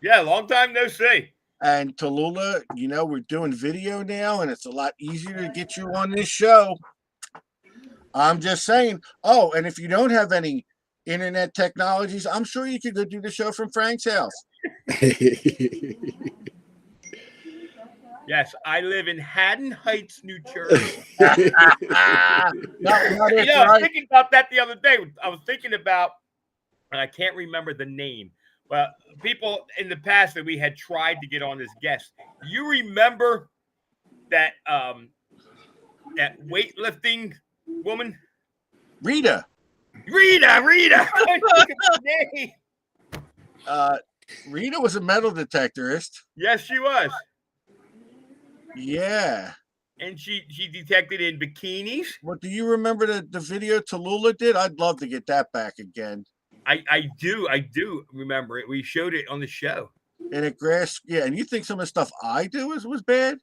Yeah, long time no see. And Tallulah, we're doing video now, and it's a lot easier to get you on this show. I'm just saying. Oh, and if you don't have any internet technologies, I'm sure you could go do the show from Frank's house. Yes, I live in Haddon Heights, New Jersey. Not I was thinking about that the other day. I was thinking about, and I can't remember the name, but people in the past that we had tried to get on as guests. You remember that that weightlifting woman? Rita. Rita. Rita was a metal detectorist. Yes, she was. Yeah. And she detected in bikinis. Well, do you remember the video Tallulah did? I'd love to get that back again. I do remember it. We showed it on the show. And it grasped, yeah. And you think some of the stuff I do was bad?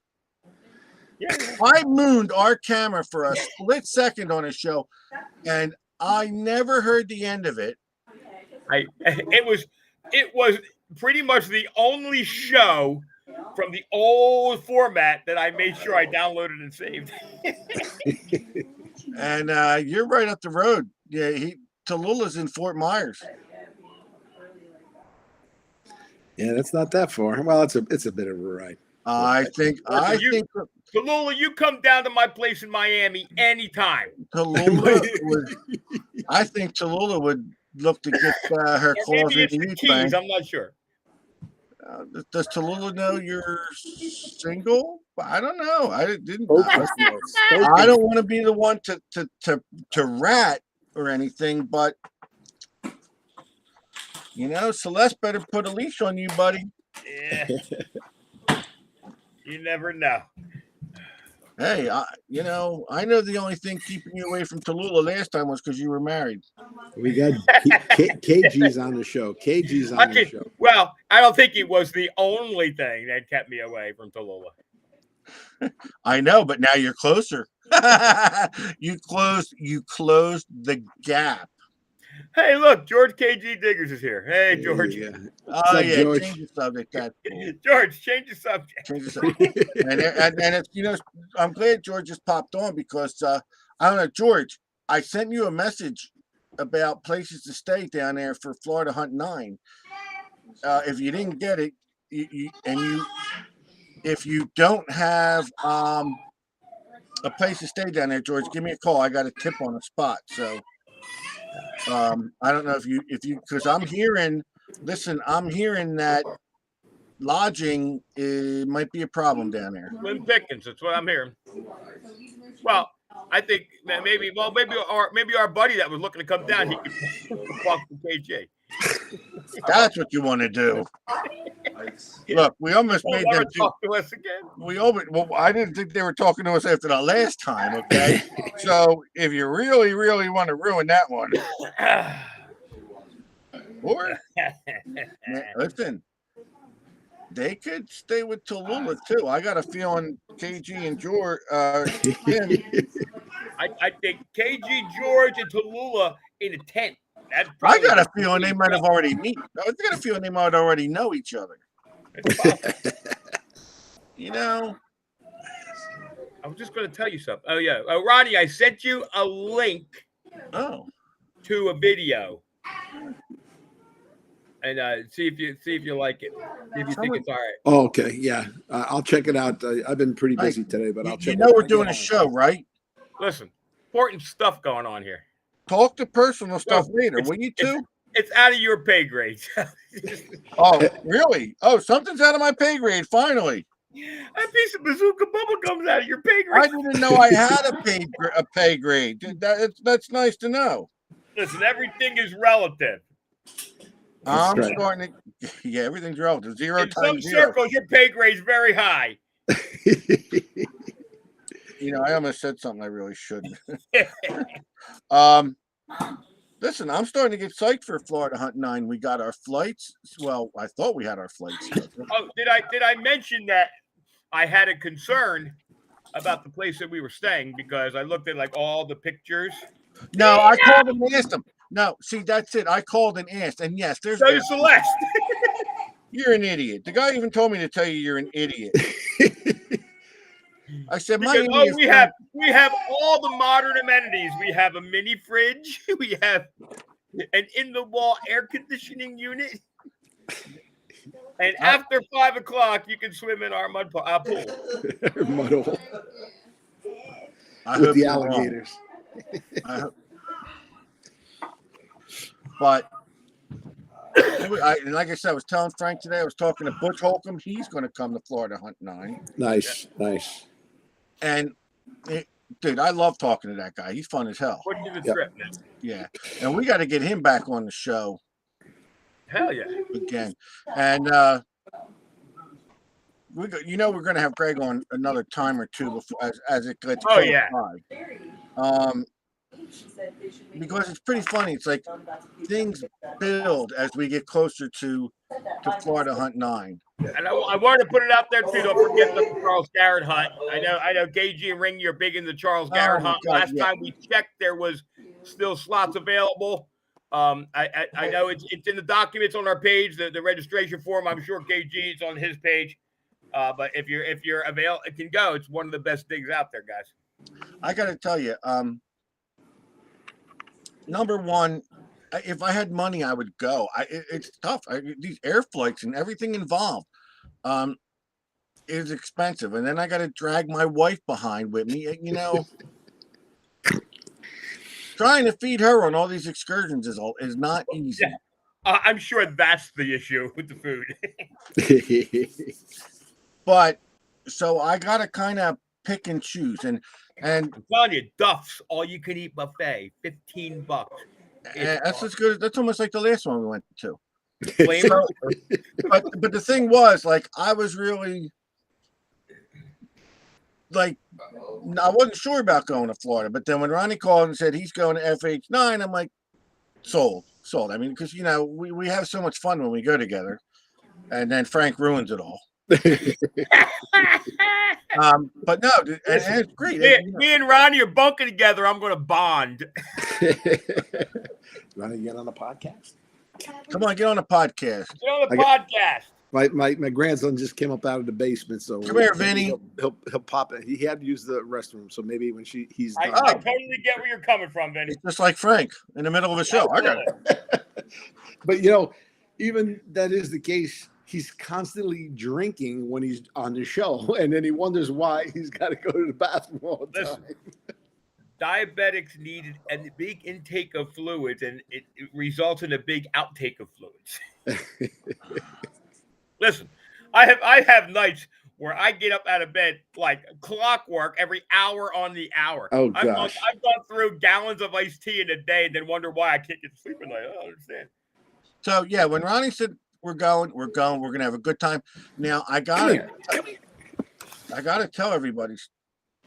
Yeah. I mooned our camera for a split second on a show, and I never heard the end of it. It was pretty much the only show from the old format that I made sure I downloaded and saved. And you're right up the road. Yeah, Tallulah's in Fort Myers. Yeah, that's not that far. Well, it's a bit of a ride. I think Tallulah, you come down to my place in Miami anytime. I think Tallulah would look to get her claws Maybe it's into the you, keys. Frank. I'm not sure. Does Tallulah know you're single? I don't know. I didn't. I don't want to be the one to rat or anything, but Celeste better put a leash on you, buddy. Yeah. You never know. Hey, I know the only thing keeping you away from Tallulah last time was because you were married. We got KG's on the show. KG's on the show. Well, I don't think it was the only thing that kept me away from Tallulah. I know, but now you're closer. You closed the gap. Hey, look, George KG Diggers is here. Hey, George. Yeah. Oh up, yeah, George? change the subject. That's cool. George, change the subject. Change the subject. and it's I'm glad George just popped on because I don't know, George. I sent you a message about places to stay down there for Florida Hunt 9. If you didn't get it, if you don't have a place to stay down there, George, give me a call. I got a tip on the spot. So I don't know if you because I'm hearing that lodging might be a problem down there. Slim pickings. That's what I'm hearing. Well, I think that maybe our buddy that was looking to come down, he could walk to KJ. That's what you want to do. Look, we almost made Never them. talk to us again. Well, I didn't think they were talking to us after the last time. Okay, so if you really, really want to ruin that one, or listen, they could stay with Tallulah too. I got a feeling KG and George, Tim, I think KG, George, and Tallulah in a tent. That's I probably got a feeling they might have already meet. I got a feeling they might already know each other. You know, I was just going to tell you something. Oh yeah, Ronnie, I sent you a link oh, to a video, and see if you like it. See if you think it's all right. Oh, okay. Yeah. I'll check it out. I've been pretty busy today, but I'll check you it know out. we're doing a show, right? Listen, important stuff going on here. Talk the personal stuff No, later, it's- will you two? It's out of your pay grade. Oh, really? Oh, something's out of my pay grade. Finally, A piece of bazooka bubble comes out of your pay I grade. didn't know I had a pay grade. That's nice to know. Listen, everything is relative. I'm right. starting to. Yeah, everything's relative. Zero In some times zero. circles, your pay grade is very high. You know, I almost said something I really shouldn't. Listen, I'm starting to get psyched for Florida Hunt 9. We got our flights. Well, I thought we had our flights. Oh, did I mention that I had a concern about the place that we were staying because I looked at like all the pictures. No, I called and asked them. No, see, that's it. I called and asked, and yes, there's. So is Celeste. You're an idiot. The guy even told me to tell you you're an idiot. I said, my Because, idiot we have all the modern amenities. We have a mini fridge. We have an in-the-wall air conditioning unit. And after 5 o'clock, you can swim in our pool. Mud hole I with hope the you're wrong. alligators. But and like I said, I was telling Frank today, I was talking to Butch Holcomb. He's going to come to Florida Hunt 9. Nice. And, dude, I love talking to that guy. He's fun as hell. Wouldn't do the Yep. trip, man. Yeah. And we got to get him back on the show Hell yeah. again. And we're going to have Greg on another time or two before as it gets Oh, close yeah. by. Because it's pretty funny. It's like things build as we get closer to Florida Hunt 9. And I wanted to put it out there too. Don't forget the Charles Garrett hunt. I know KG and Ring, you're big in the Charles Garrett my hunt. God, Last yeah. time we checked, there was still slots available. I know it's in the documents on our page, the registration form. I'm sure KG is on his page. But if you're available, it can go. It's one of the best digs out there, guys. I got to tell you, number one, if I had money, I would go. It's tough. These air flights and everything involved is expensive, and then I got to drag my wife behind with me. You know, trying to feed her on all these excursions is not easy. Yeah. I'm sure that's the issue with the food. But so I got to kind of pick and choose, and I'm telling you, Duff's all you can eat buffet, $15. that's as good. That's almost like the last one we went to. Flavor. But the thing was, like, I was really like, I wasn't sure about going to Florida, but then when Ronnie called and said he's going to FH9, I'm like, sold. I mean, because we have so much fun when we go together, and then Frank ruins it all. But no, and it's great. Me and Ronnie are bunking together. I'm going to bond. Want to get on the podcast? Come on, get on the podcast. Get on the podcast. My grandson just came up out of the basement, so Come here, Vinny. He'll pop in. He had to use the restroom, so maybe when he's I done. totally get where you're coming from, Vinny. It's just like Frank in the middle of a show. I got it. But even that is the case. He's constantly drinking when he's on the show, and then he wonders why he's got to go to the bathroom all the time. Diabetics need a big intake of fluids, and it results in a big outtake of fluids. Listen, I have nights where I get up out of bed like clockwork every hour on the hour. Oh, gosh. I've gone through gallons of iced tea in a day and then wonder why I can't get to sleep at night. I don't understand. So yeah, when Ronnie said we're gonna have a good time. Now I gotta tell everybody.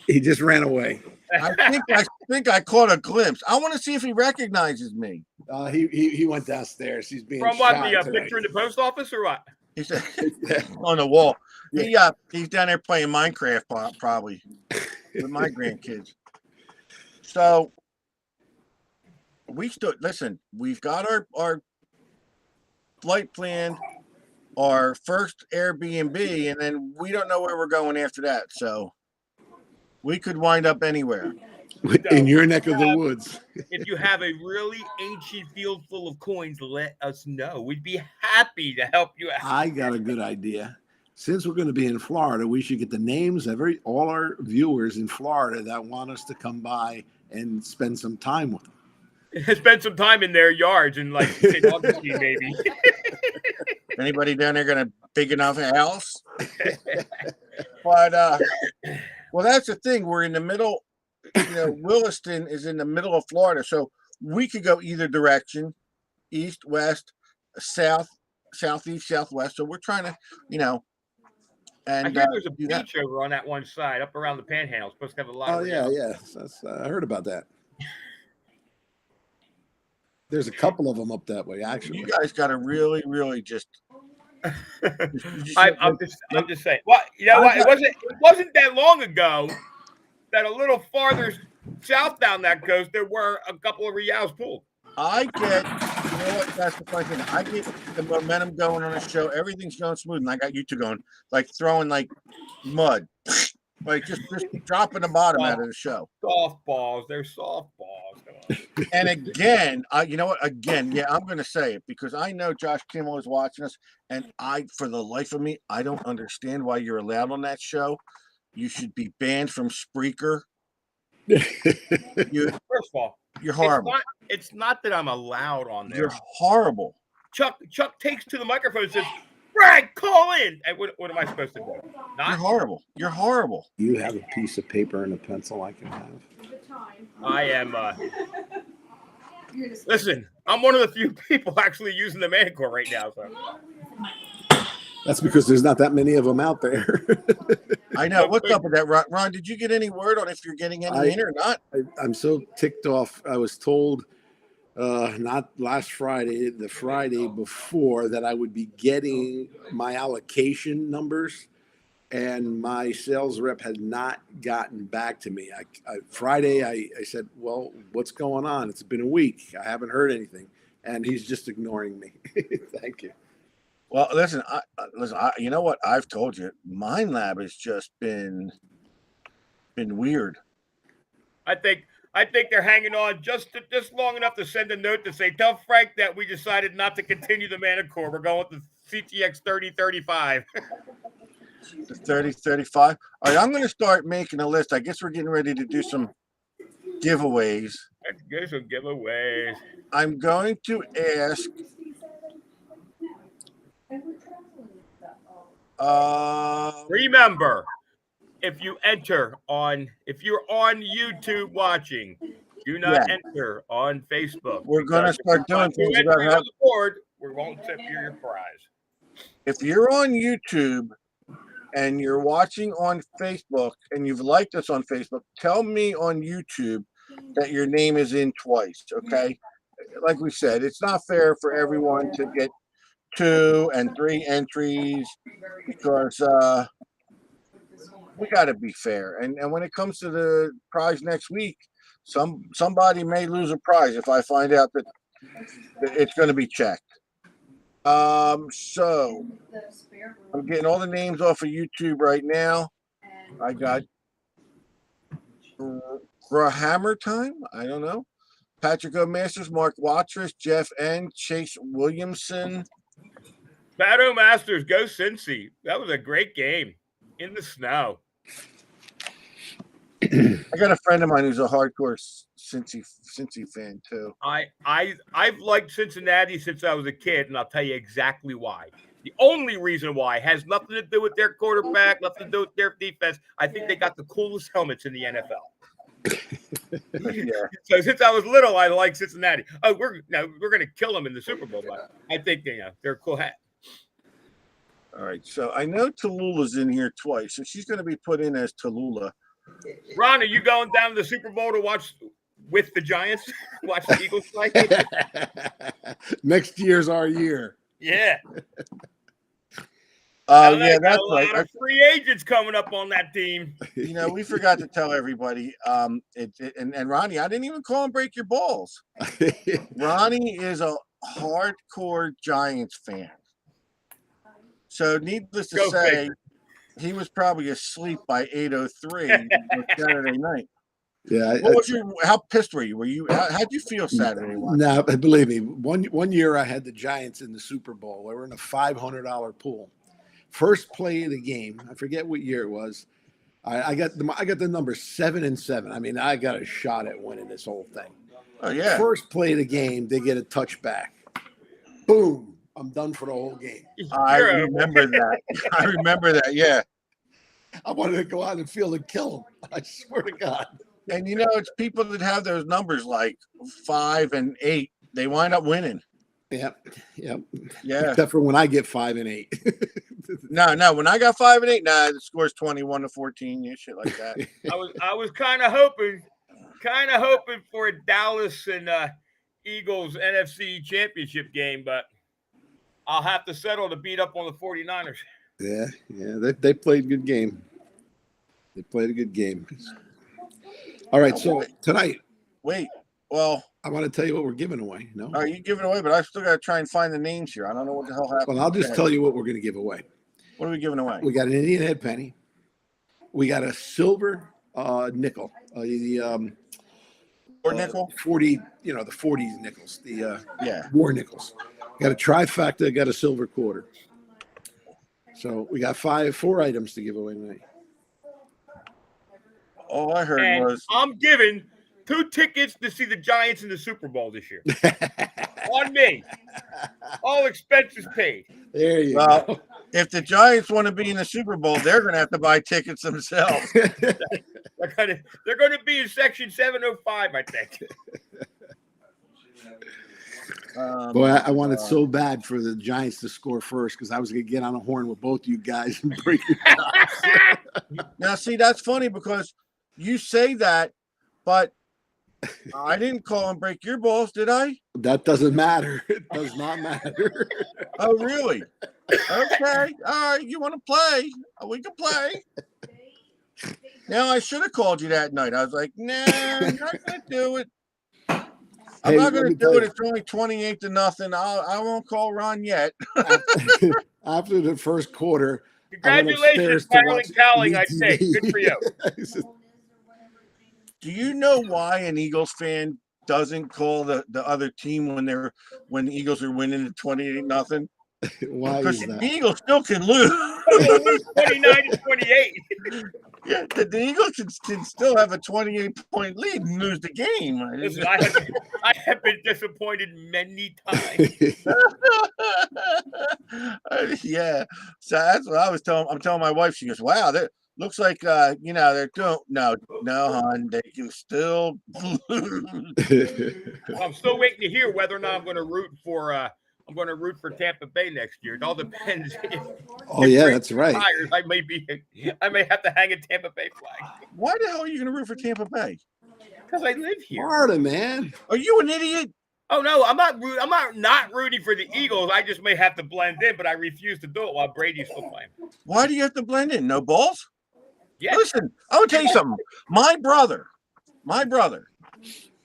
He just ran away. I think I caught a glimpse. I want to see if he recognizes me. He went downstairs. He's being From what, shot the today. picture in the post office or what? He's on the wall. He's down there playing Minecraft probably with my grandkids. So we've got our flight planned, our first Airbnb, and then we don't know where we're going after that. So we could wind up anywhere. In your neck of the woods. If you have a really ancient field full of coins, let us know. We'd be happy to help you out. I got a good idea. Since we're going to be in Florida, we should get the names of all our viewers in Florida that want us to come by and spend some time with them. Spend some time in their yards and like St. Augustine, maybe. Anybody down there got a big enough house? But well, that's the thing. We're in the middle. Williston is in the middle of Florida, so we could go either direction, east, west, south, southeast, southwest. So we're trying to, and I hear there's a beach over on that one side, up around the Panhandle. It's supposed to have a lot. Oh yeah. I heard about that. There's a couple of them up that way, actually. You guys got to really, really just. I'm just saying. Well, you know what? It wasn't that long ago that a little farther south down that coast there were a couple of Rials pulled. I get, that's the funny thing. I get the momentum going on the show. Everything's going smooth, and I got you two going, like throwing like mud, like just dropping the bottom out of the show. Softballs, they're softballs. And again, Again, yeah, I'm going to say it because I know Josh Kimmel is watching us, and for the life of me, I don't understand why you're allowed on that show. You should be banned from Spreaker. First of all, you're horrible. It's not that I'm allowed on there. You're horrible. Chuck takes to the microphone and says, "Brad, call in." And what am I supposed to do? You're horrible. You're horrible. You have a piece of paper and a pencil I can have. I am. Listen, I'm one of the few people actually using the Manicore right now. So. That's because there's not that many of them out there. I know. What's up with that, Ron? Did you get any word on if you're getting any in or not? I'm so ticked off. I was told not last Friday, the Friday before, that I would be getting my allocation numbers, and my sales rep had not gotten back to me. Friday, I said, well, what's going on? It's been a week. I haven't heard anything. And he's just ignoring me. Thank you. Well, listen, you know what? I've told you, Mind Lab has just been weird. I think they're hanging on just long enough to send a note to say, tell Frank that we decided not to continue the Manicore. We're going with the CTX 3035. The 3035. All right, I'm going to start making a list. I guess we're getting ready to do some giveaways. Let's do some giveaways. I'm going to ask. Remember, if you're on YouTube watching, do not enter on Facebook. We're going to start doing things about how the board. We won't tip you your prize. If you're on YouTube, and you're watching on Facebook and you've liked us on Facebook, tell me on YouTube that your name is in twice. Okay. Like we said, it's not fair for everyone to get 2 and 3 entries because we got to be fair. And when it comes to the prize next week, somebody may lose a prize if I find out that it's going to be checked. So I'm getting all the names off of YouTube right now. I got Grahammer Time. I don't know. Patrick O. Masters, Mark Watrous, Jeff N, Chase Williamson. Battle Masters, go Cincy. That was a great game in the snow. I got a friend of mine who's a hardcore Cincy fan too. I've liked Cincinnati since I was a kid, and I'll tell you exactly why. The only reason why has nothing to do with their quarterback, nothing to do with their defense. I think they got the coolest helmets in the NFL. Yeah. So since I was little, I like Cincinnati. Oh, we're going to kill them in the Super Bowl, but I think they're a cool hat. All right. So I know Tallulah's in here twice, so she's going to be put in as Tallulah. Ron, are you going down to the Super Bowl to watch with the Giants? Watch the Eagles play? Next year's our year. Yeah. Yeah, that's a lot right. of free agents coming up on that team. You know, we forgot to tell everybody. And Ronnie, I didn't even call him Break Your Balls. Ronnie is a hardcore Giants fan. So needless to Go say, figure. he was probably asleep by 8:03 on Saturday night. Yeah. How pissed were you? How'd you feel Saturday night? No, believe me, one year I had the Giants in the Super Bowl. We were in a $500 pool. First play of the game, I forget what year it was. I got the number 7 and 7. I mean, I got a shot at winning this whole thing. Oh yeah. First play of the game, they get a touchback. Boom! I'm done for the whole game. I remember that. I remember that. Yeah. I wanted to go out and field and kill them. I swear to God. And you know, it's people that have those numbers like 5 and 8. They wind up winning. Yep. Yeah. Except for when I get 5 and 8. No. When I got 5 and 8, the score's 21-14. Yeah, shit like that. I was kind of hoping for a Dallas and Eagles NFC Championship game, but I'll have to settle to beat up on the 49ers. Yeah. They played a good game. They played a good game. All right, so tonight. Wait. Well, I want to tell you what we're giving away. No? all right, you give it away, but I still got to try and find the names here. I don't know what the hell happened. Well, I'll just tell you what we're going to give away. What are we giving away? We got an Indian head penny. We got a silver nickel. Or nickel? 40, the 40s nickels. The Yeah. war nickels. Got a trifecta, got a silver quarter. So we got 4 items to give away tonight. All I heard And was I'm giving 2 tickets to see the Giants in the Super Bowl this year. On me. All expenses paid. There you Well, go. if the Giants want to be in the Super Bowl, they're going to have to buy tickets themselves. They're going to be in section 705, I think. Boy, I wanted so bad for the Giants to score first because I was going to get on a horn with both you guys and break your chops. Now, see, that's funny because you say that, but I didn't call and break your balls, did I? That doesn't matter. It does not matter. Oh, really? Okay. All right. You want to play? We can play. Now, I should have called you that night. I was like, nah, I'm not going to do it. I'm not going to do it. It's only 28-0. I won't call Ron yet. After the first quarter, Congratulations, Cowling, I'd say. Good for you. Do you know why an Eagles fan doesn't call the other team when the Eagles are winning at 28-0? Why Because is that? the Eagles still can lose. 29-28. Yeah, the Eagles can still have a 28-point lead and lose the game. Listen, I have been disappointed many times. Yeah, so that's what I was telling. I'm telling my wife. She goes, "Wow, that looks like they're doing no, hon. They can still lose." I'm still waiting to hear whether or not I'm going to root for I'm going to root for Tampa Bay next year. It all depends. Oh yeah, that's right. Retires, I may have to hang a Tampa Bay flag Why the hell are you going to root for Tampa Bay? because I live here. Florida, man. Are you an idiot? Oh no, I'm not rooting for the Eagles. I just may have to blend in, but I refuse to do it while Brady's still playing. Why do you have to blend in? No balls? Yeah. Listen, I will tell you something. My brother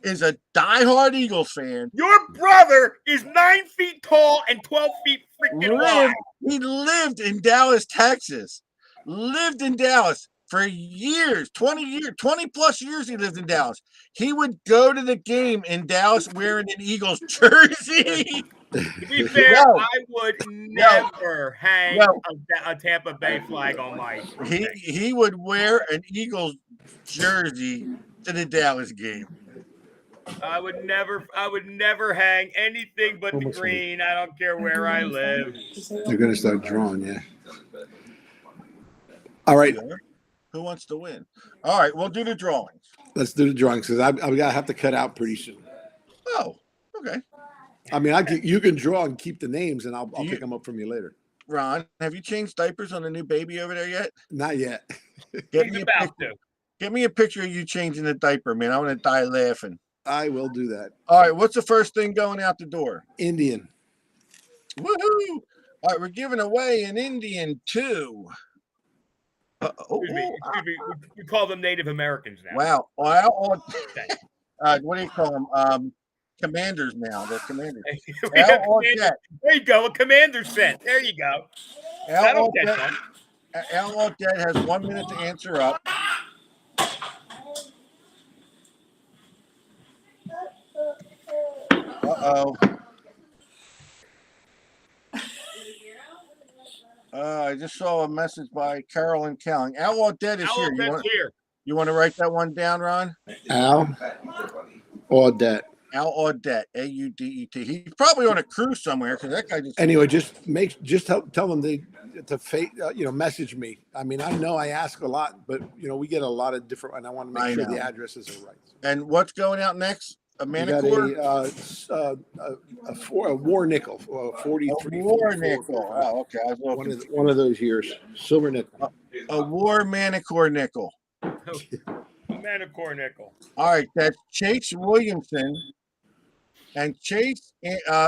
is a diehard Eagles fan. Your brother is 9 feet tall and 12 feet freaking wide. He lived in Dallas, Texas. Lived in Dallas for years, 20 plus years he lived in Dallas. He would go to the game in Dallas wearing an Eagles jersey. To be fair, No. I would never hang a Tampa Bay flag on my. He would wear an Eagles jersey to the Dallas game. I would never hang anything but the green. I don't care where I live. They're gonna start drawing, yeah. All right, Who wants to win? All right, we'll do the drawings. let's do the drawings because I'm gonna have to cut out pretty soon. Oh, okay. I mean, you can draw and keep the names, and I'll pick them up from you later. Ron, have you changed diapers on the new baby over there yet? Not yet. He's about to. Get me a picture of you changing the diaper, man. I want to die laughing. I will do that. All right, what's the first thing going out the door? Indian. Woohoo! All right, we're giving away an Indian too. Excuse me. We call them Native Americans now. Wow. Well, what do you call them? Commanders now. They're commanders. We have Al there you go. A commander set. There you go. That'll get one. Al Audet has 1 minute to answer up. Uh-oh. I just saw a message by Carolyn Cowling. Al Audet is Al here. Audet's here. You want to write that one down, Ron? Al Audet. Al Audet, Audet. He's probably on a cruise somewhere because that guy just. Anyway, just tell them to message me. I mean, I know I ask a lot, but we get a lot of different, and I want to make sure the addresses are right. And what's going out next? A We got Manticore? a war nickel, 43. A war 44. nickel. Oh, okay. I was One of those years, silver nickel. a war Manicore nickel. Manticore nickel. All right, that's Chase Williamson. And Chase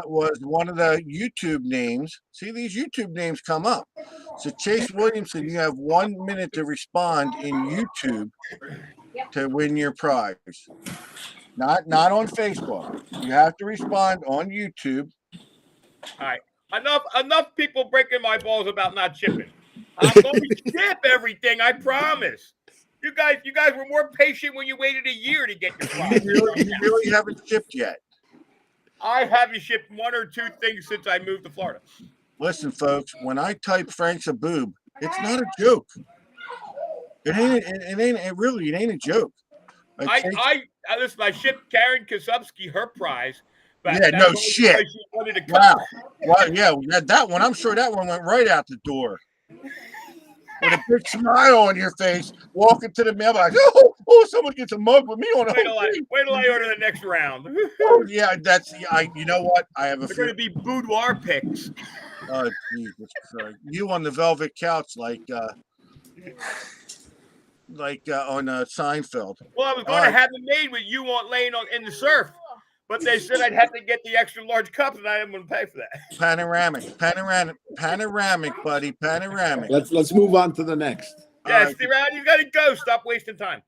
was one of the YouTube names. See, these YouTube names come up. So Chase Williamson, you have 1 minute to respond in YouTube to win your prize. Not on Facebook. You have to respond on YouTube. All right. Enough people breaking my balls about not shipping. I'm going to ship everything, I promise. You guys were more patient when you waited a year to get your prize. You really haven't shipped yet. I haven't shipped 1 or 2 things since I moved to Florida. Listen, folks, when I type Frank's a boob, it's not a joke. It ain't a joke. Like, Listen, I shipped Karen Kasubsky her prize. But Yeah, no shit. She wanted to come. wow. Well, yeah, that one, I'm sure that one went right out the door. With a big smile on your face, walking to the mailbox. Oh, someone gets a mug with me on it. Wait till I order the next round. Oh, yeah, you know what? I have a They're going to be boudoir picks. Oh, Jesus Christ. You on the velvet couch like on Seinfeld. Well, I was going to have them made with you laying in the surf, but they said I'd have to get the extra large cups, and I didn't want to pay for that. Panoramic, buddy, panoramic. Let's move on to the next. Yeah, Steve, you got to go. Stop wasting time.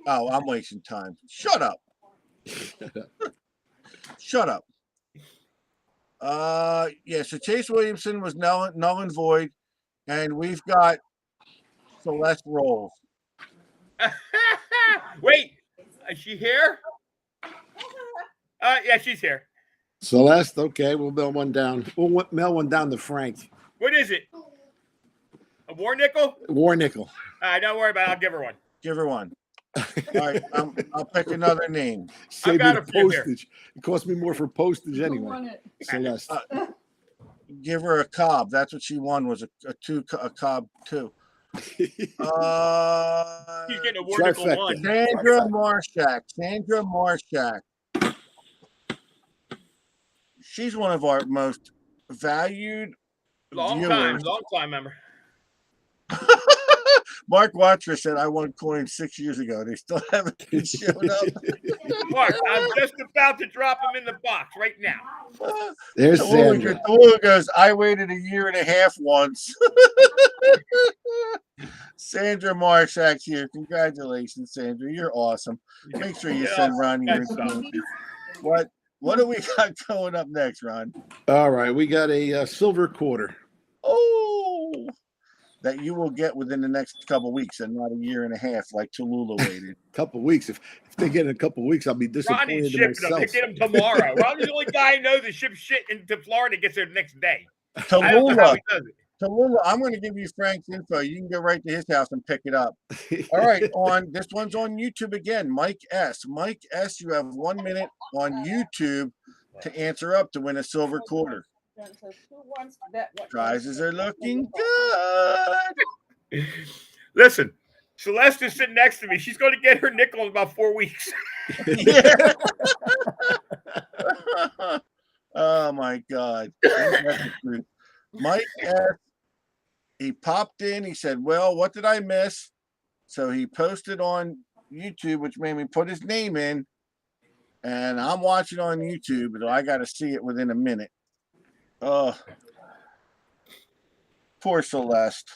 Oh, I'm wasting time. Shut up. Shut up. Yeah, so Chase Williamson was null and void, and we've got Celeste Rolls. Wait, is she here? Yeah, she's here. Celeste, okay, we'll mail one down. We'll mail one down to Frank. What is it? A war nickel? War nickel. Don't worry about it. I'll give her one. Give her one. All right, I'll pick another name. Save got me a the few here. postage. It cost me more for postage anyway. Celeste. Give her a Cobb. That's what she won, was a Cobb too. She's getting a war nickel Trifecta. one. Sandra Marshak. she's one of our most valued Long viewers. time member. Mark Watcher said I won coins 6 years ago. They still haven't shown up. Mark, I'm just about to drop him in the box right now. There's Sandra. Tallulah goes, I waited a year and a half once. Sandra Marshak's here. Congratulations, Sandra. You're awesome. Make sure you send Ron your information. What do we got going up next, Ron? All right, we got a silver quarter. Oh, that you will get within the next couple of weeks and not a year and a half like Tallulah waited. Couple weeks. If they get in a couple of weeks, I'll be disappointed Ronnie's in shipping them. myself. They get them tomorrow. Ronnie's the only guy I know that ships shit into Florida gets there the next day. I don't know how Tallulah, he does it. Tallulah, I'm going to give you Frank's info. You can go right to his house and pick it up. All right, this one's on YouTube again. Mike S. Mike S. You have 1 minute on YouTube to answer up to win a silver quarter. Prizes are looking good. Listen, Celeste is sitting next to me. She's going to get her nickel in about 4 weeks. Yeah. Oh my God. Mike S. He popped in. He said, well, what did I miss? So he posted on YouTube, which made me put his name in. And I'm watching on YouTube, but I got to see it within a minute. Oh, poor Celeste.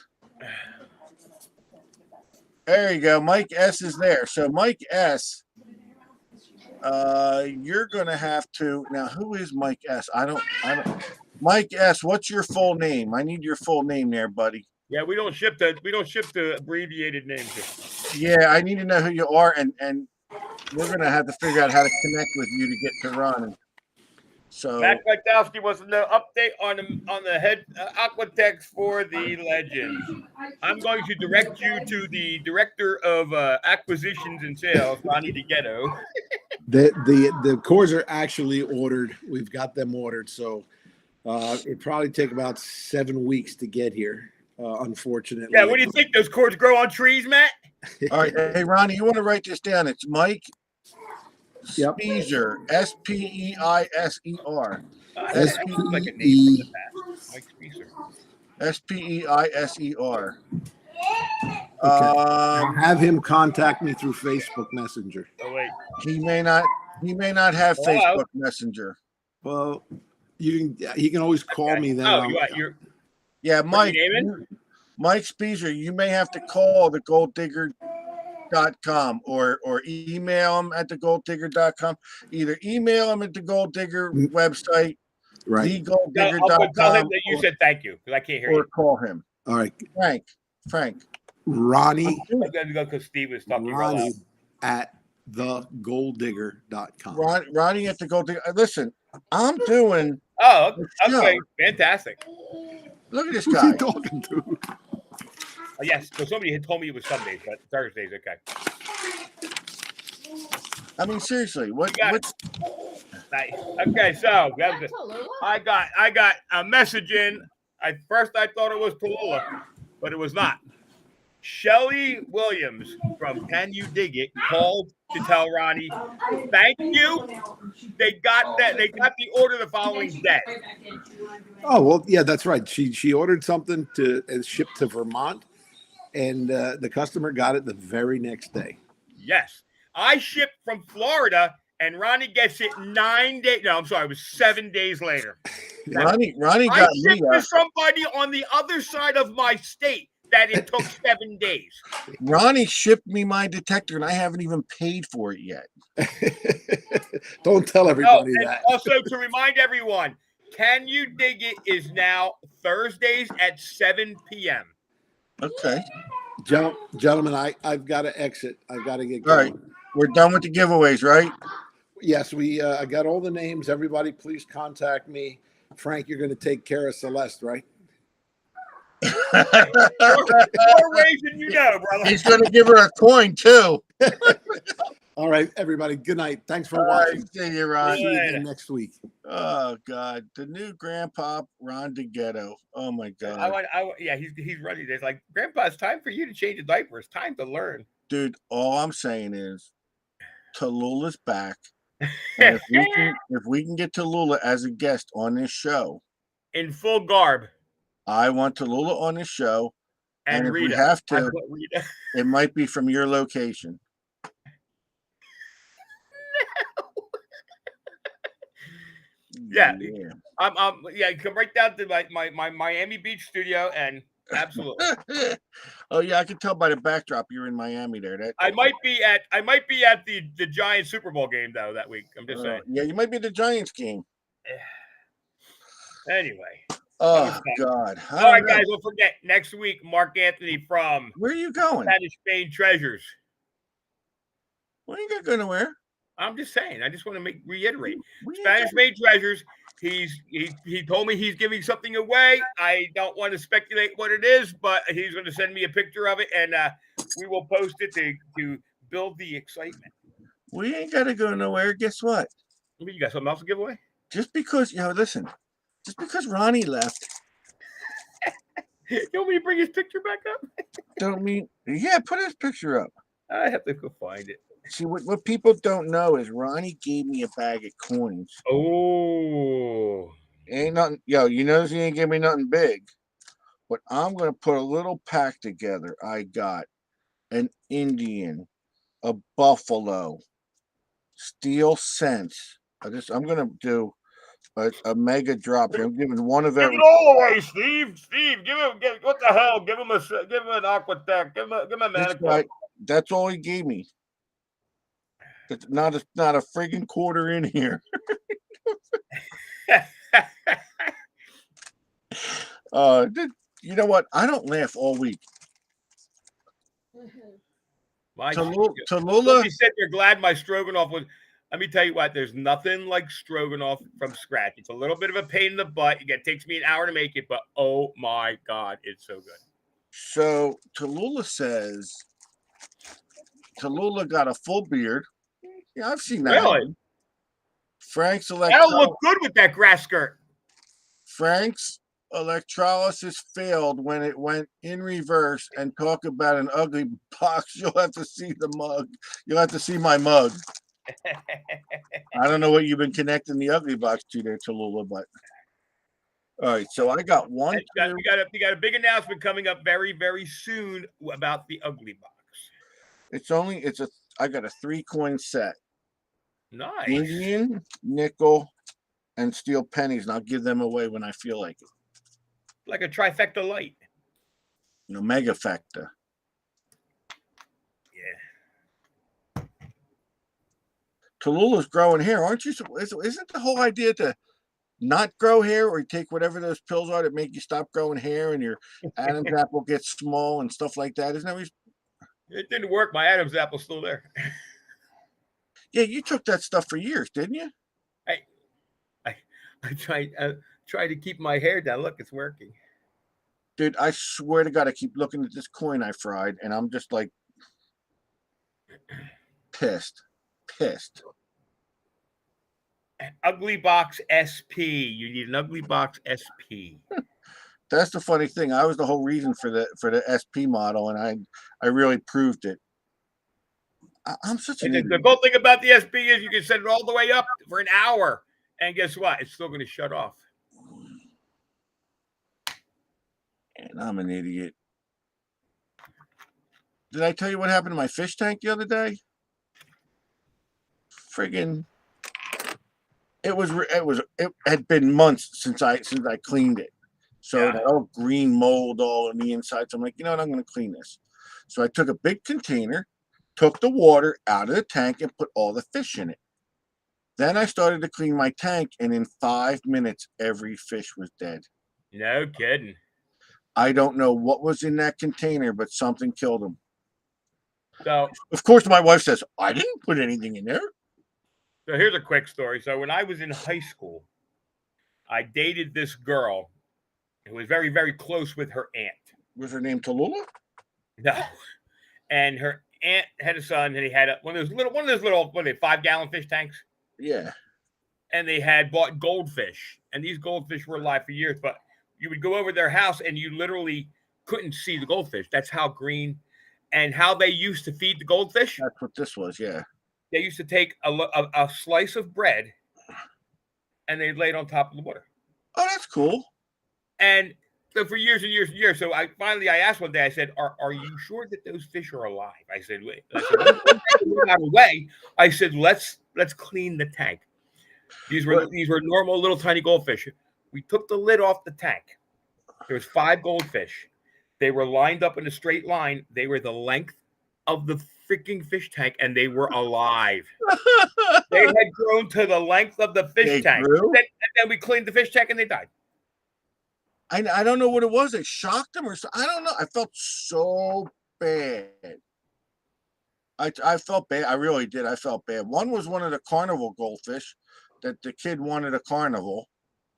There you go. Mike S is there. So Mike S, you're gonna have to now. Who is Mike S? I don't. Mike S, what's your full name? I need your full name there, buddy. Yeah, we don't ship the abbreviated names here. Yeah, I need to know who you are, and we're gonna have to figure out how to connect with you to get to Ron. So Mac Wachowski wants to know update on the head Aquatex for the Legend. I'm going to direct you to the director of acquisitions and sales, Ronnie DeGhetto. The cores are actually ordered. We've got them ordered, so it probably take about 7 weeks to get here. Unfortunately. Yeah, what do you think? Those cords grow on trees, Matt? all right, hey Ronnie, you want to write this down? It's Mike Yep. Speiser, S-P-E-I-S-E-R. Like a name from the past. Mike Speiser. S-P-E-I-S-E-R. I'll have him contact me through Facebook Messenger. Oh wait. He may not have Hello? Facebook Messenger. Well, he can always call me then. Oh, you're Yeah, Mike. your name in? Mike Speiser, you may have to call the golddigger.com or email him at the golddigger.com. Either email him at the Gold Digger website, Right. I'll tell him thegolddigger.com, that you said thank you because I can't hear or you. call him. All right. Frank. Ronnie I'm going to go because Steve was talking real loud. Ronnie at thegolddigger.com. Ronnie at the Gold Digger. Listen, I'm doing. Oh, No. okay. Fantastic. Look at this Who's guy. he talking to? Oh, yes. So somebody had told me it was Sundays, but Thursdays, okay. I mean, seriously, what? Nice. Okay, so I got a message in. First I thought it was Tallulah, but it was not. Shelly Williams from Can You Dig It called to tell Ronnie, thank you. They got the order the following day. Oh, well, yeah, that's right. She ordered something and shipped to Vermont, and the customer got it the very next day. Yes. I shipped from Florida and Ronnie gets it 9 days. No, I'm sorry, it was 7 days later. Ronnie I got me. shipped to somebody on the other side of my state that it took 7 days. Ronnie shipped me my detector, and I haven't even paid for it yet. Don't tell everybody and that. also to remind everyone, Can You Dig It is now Thursdays at 7 p.m. Okay. Gentlemen, I've got to exit. I've got to get All going. right. We're done with the giveaways, right? Yes, I got all the names. Everybody, please contact me. Frank, you're going to take care of Celeste, right? More ways than you know, brother. He's going to give her a coin, too. All right, everybody. Good night. Thanks for All right. watching. See you, Ron. See you again next week. Oh, God. The new grandpa, Ron DeGhetto. Oh, my God. He's ready. It's like, Grandpa, it's time for you to change a diaper. It's time to learn. Dude, all I'm saying is Tallulah's back. And if we can get Tallulah as a guest on this show, In full garb. I want Tallulah on this show. And if Rita. we have I to, put Rita. it might be from your location. Yeah. Yeah, come right down to my Miami Beach studio and absolutely. Oh yeah, I can tell by the backdrop you're in Miami there. That I might be at the Giants Super Bowl game though that week. I'm just saying. yeah, you might be at the Giants game. Anyway. Oh God. All right, guys, don't forget next week, Mark Anthony from Where are you going? Spanish Main Treasures. Well, you ain't going nowhere. I'm just saying. I just want to reiterate. We ain't Spanish Main Treasures. He told me he's giving something away. I don't want to speculate what it is, but he's going to send me a picture of it, and we will post it to build the excitement. We ain't got to go nowhere. Guess what? I mean, you got something else to give away? Just because listen. Just because Ronnie left, You want me to bring his picture back up? don't mean put his picture up. I have to go find it. See what people don't know is Ronnie gave me a bag of coins. Oh, Ain't nothing, you notice he ain't give me nothing big. But I'm gonna put a little pack together. I got an Indian, a buffalo, steel cents. I'm gonna do a mega drop here. I'm giving one of give every. it all away, Steve. Steve, give what the hell? Give him an Aquatech. Give him a This Manicold. guy, that's all he gave me. It's not a friggin' quarter in here. You know what? I don't laugh all week. Tallulah. He said they're glad my stroganoff was. Let me tell you what. There's nothing like stroganoff from scratch. It's a little bit of a pain in the butt. It takes me an hour to make it, but oh my God, it's so good. So Tallulah says Tallulah got a full beard. Yeah, I've seen that. Really? Frank's That'll look good with that grass skirt. Frank's electrolysis failed when it went in reverse, and talk about an ugly box. You'll have to see the mug. You'll have to see my mug. I don't know what you've been connecting the ugly box to there, Tallulah, but all right. So I got one. You got a big announcement coming up very, very soon about the ugly box. I got a 3-coin set. Nice. Indian, nickel, and steel pennies, and I'll give them away when I feel like it. Like a trifecta light. Mega factor. Yeah. Tallulah's growing hair, aren't you? Isn't the whole idea to not grow hair, or you take whatever those pills are that make you stop growing hair, and your Adam's apple gets small and stuff like that? Isn't that what it didn't work. My Adam's apple's still there. Yeah, you took that stuff for years, didn't you? I tried to keep my hair down. Look, it's working. Dude, I swear to God, I keep looking at this coin I fried, and I'm just like pissed. Ugly box SP. You need an ugly box SP. That's the funny thing. I was the whole reason for the SP model, and I really proved it. I'm such an the idiot. cool thing about the SP is you can set it all the way up for an hour, and guess what? It's still going to shut off. And I'm an idiot. Did I tell you what happened to my fish tank the other day? Friggin', it had been months since I cleaned it. So it had all green mold all on the inside. So I'm like, you know what? I'm going to clean this. So I took a big container, took the water out of the tank, and put all the fish in it. Then I started to clean my tank, and in 5 minutes, every fish was dead. No kidding. I don't know what was in that container, but something killed them. So, of course, my wife says, I didn't put anything in there. So here's a quick story. So when I was in high school, I dated this girl who was very, very close with her aunt. Was her name Tallulah? No. And her aunt had a son, and he had one of those little, what are they, 5-gallon fish tanks? Yeah. And they had bought goldfish, and these goldfish were alive for years, but you would go over their house and you literally couldn't see the goldfish. That's how green, and how they used to feed the goldfish. That's what this was, yeah. they used to take a slice of bread and they'd lay it on top of the water. Oh, that's cool. And so for years and years and years, so I asked one day, I said, are you sure that those fish are alive? I said, wait. I said, one out of the way. I said, let's clean the tank. These were normal little tiny goldfish. We took the lid off the tank. There was 5 goldfish. They were lined up in a straight line. They were the length of the freaking fish tank, and they were alive. They had grown to the length of the fish tank. And then we cleaned the fish tank, and they died. I don't know what it was. It shocked them, or I don't know. I felt so bad. I felt bad. I really did. I felt bad. One was one of the carnival goldfish that the kid wanted a carnival.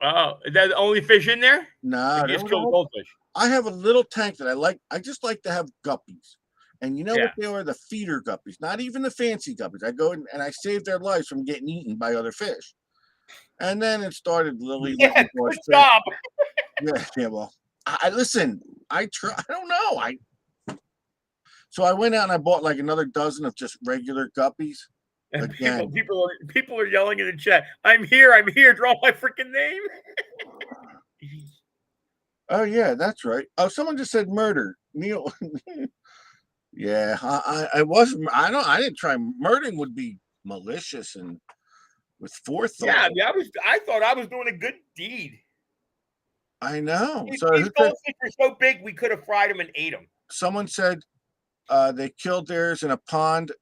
Oh, is that the only fish in there? No, just killed goldfish. I have a little tank that I like. I just like to have guppies. And you know Yeah. what they are? The feeder guppies, not even the fancy guppies. I go in and I save their lives from getting eaten by other fish. And then it started Lily. Yeah, good job. Yeah, well, I listen. I don't know. So I went out and I bought like another dozen of just regular guppies. And Again. people are yelling in the chat. I'm here. Draw my freaking name. Oh yeah, that's right. Oh, someone just said murder. Neil. Yeah, I wasn't. I didn't try. Murdering would be malicious and with forethought. Yeah, I thought I was doing a good deed. I know. These So goldfish were so big we could have fried them and ate them. someone said they killed theirs in a pond.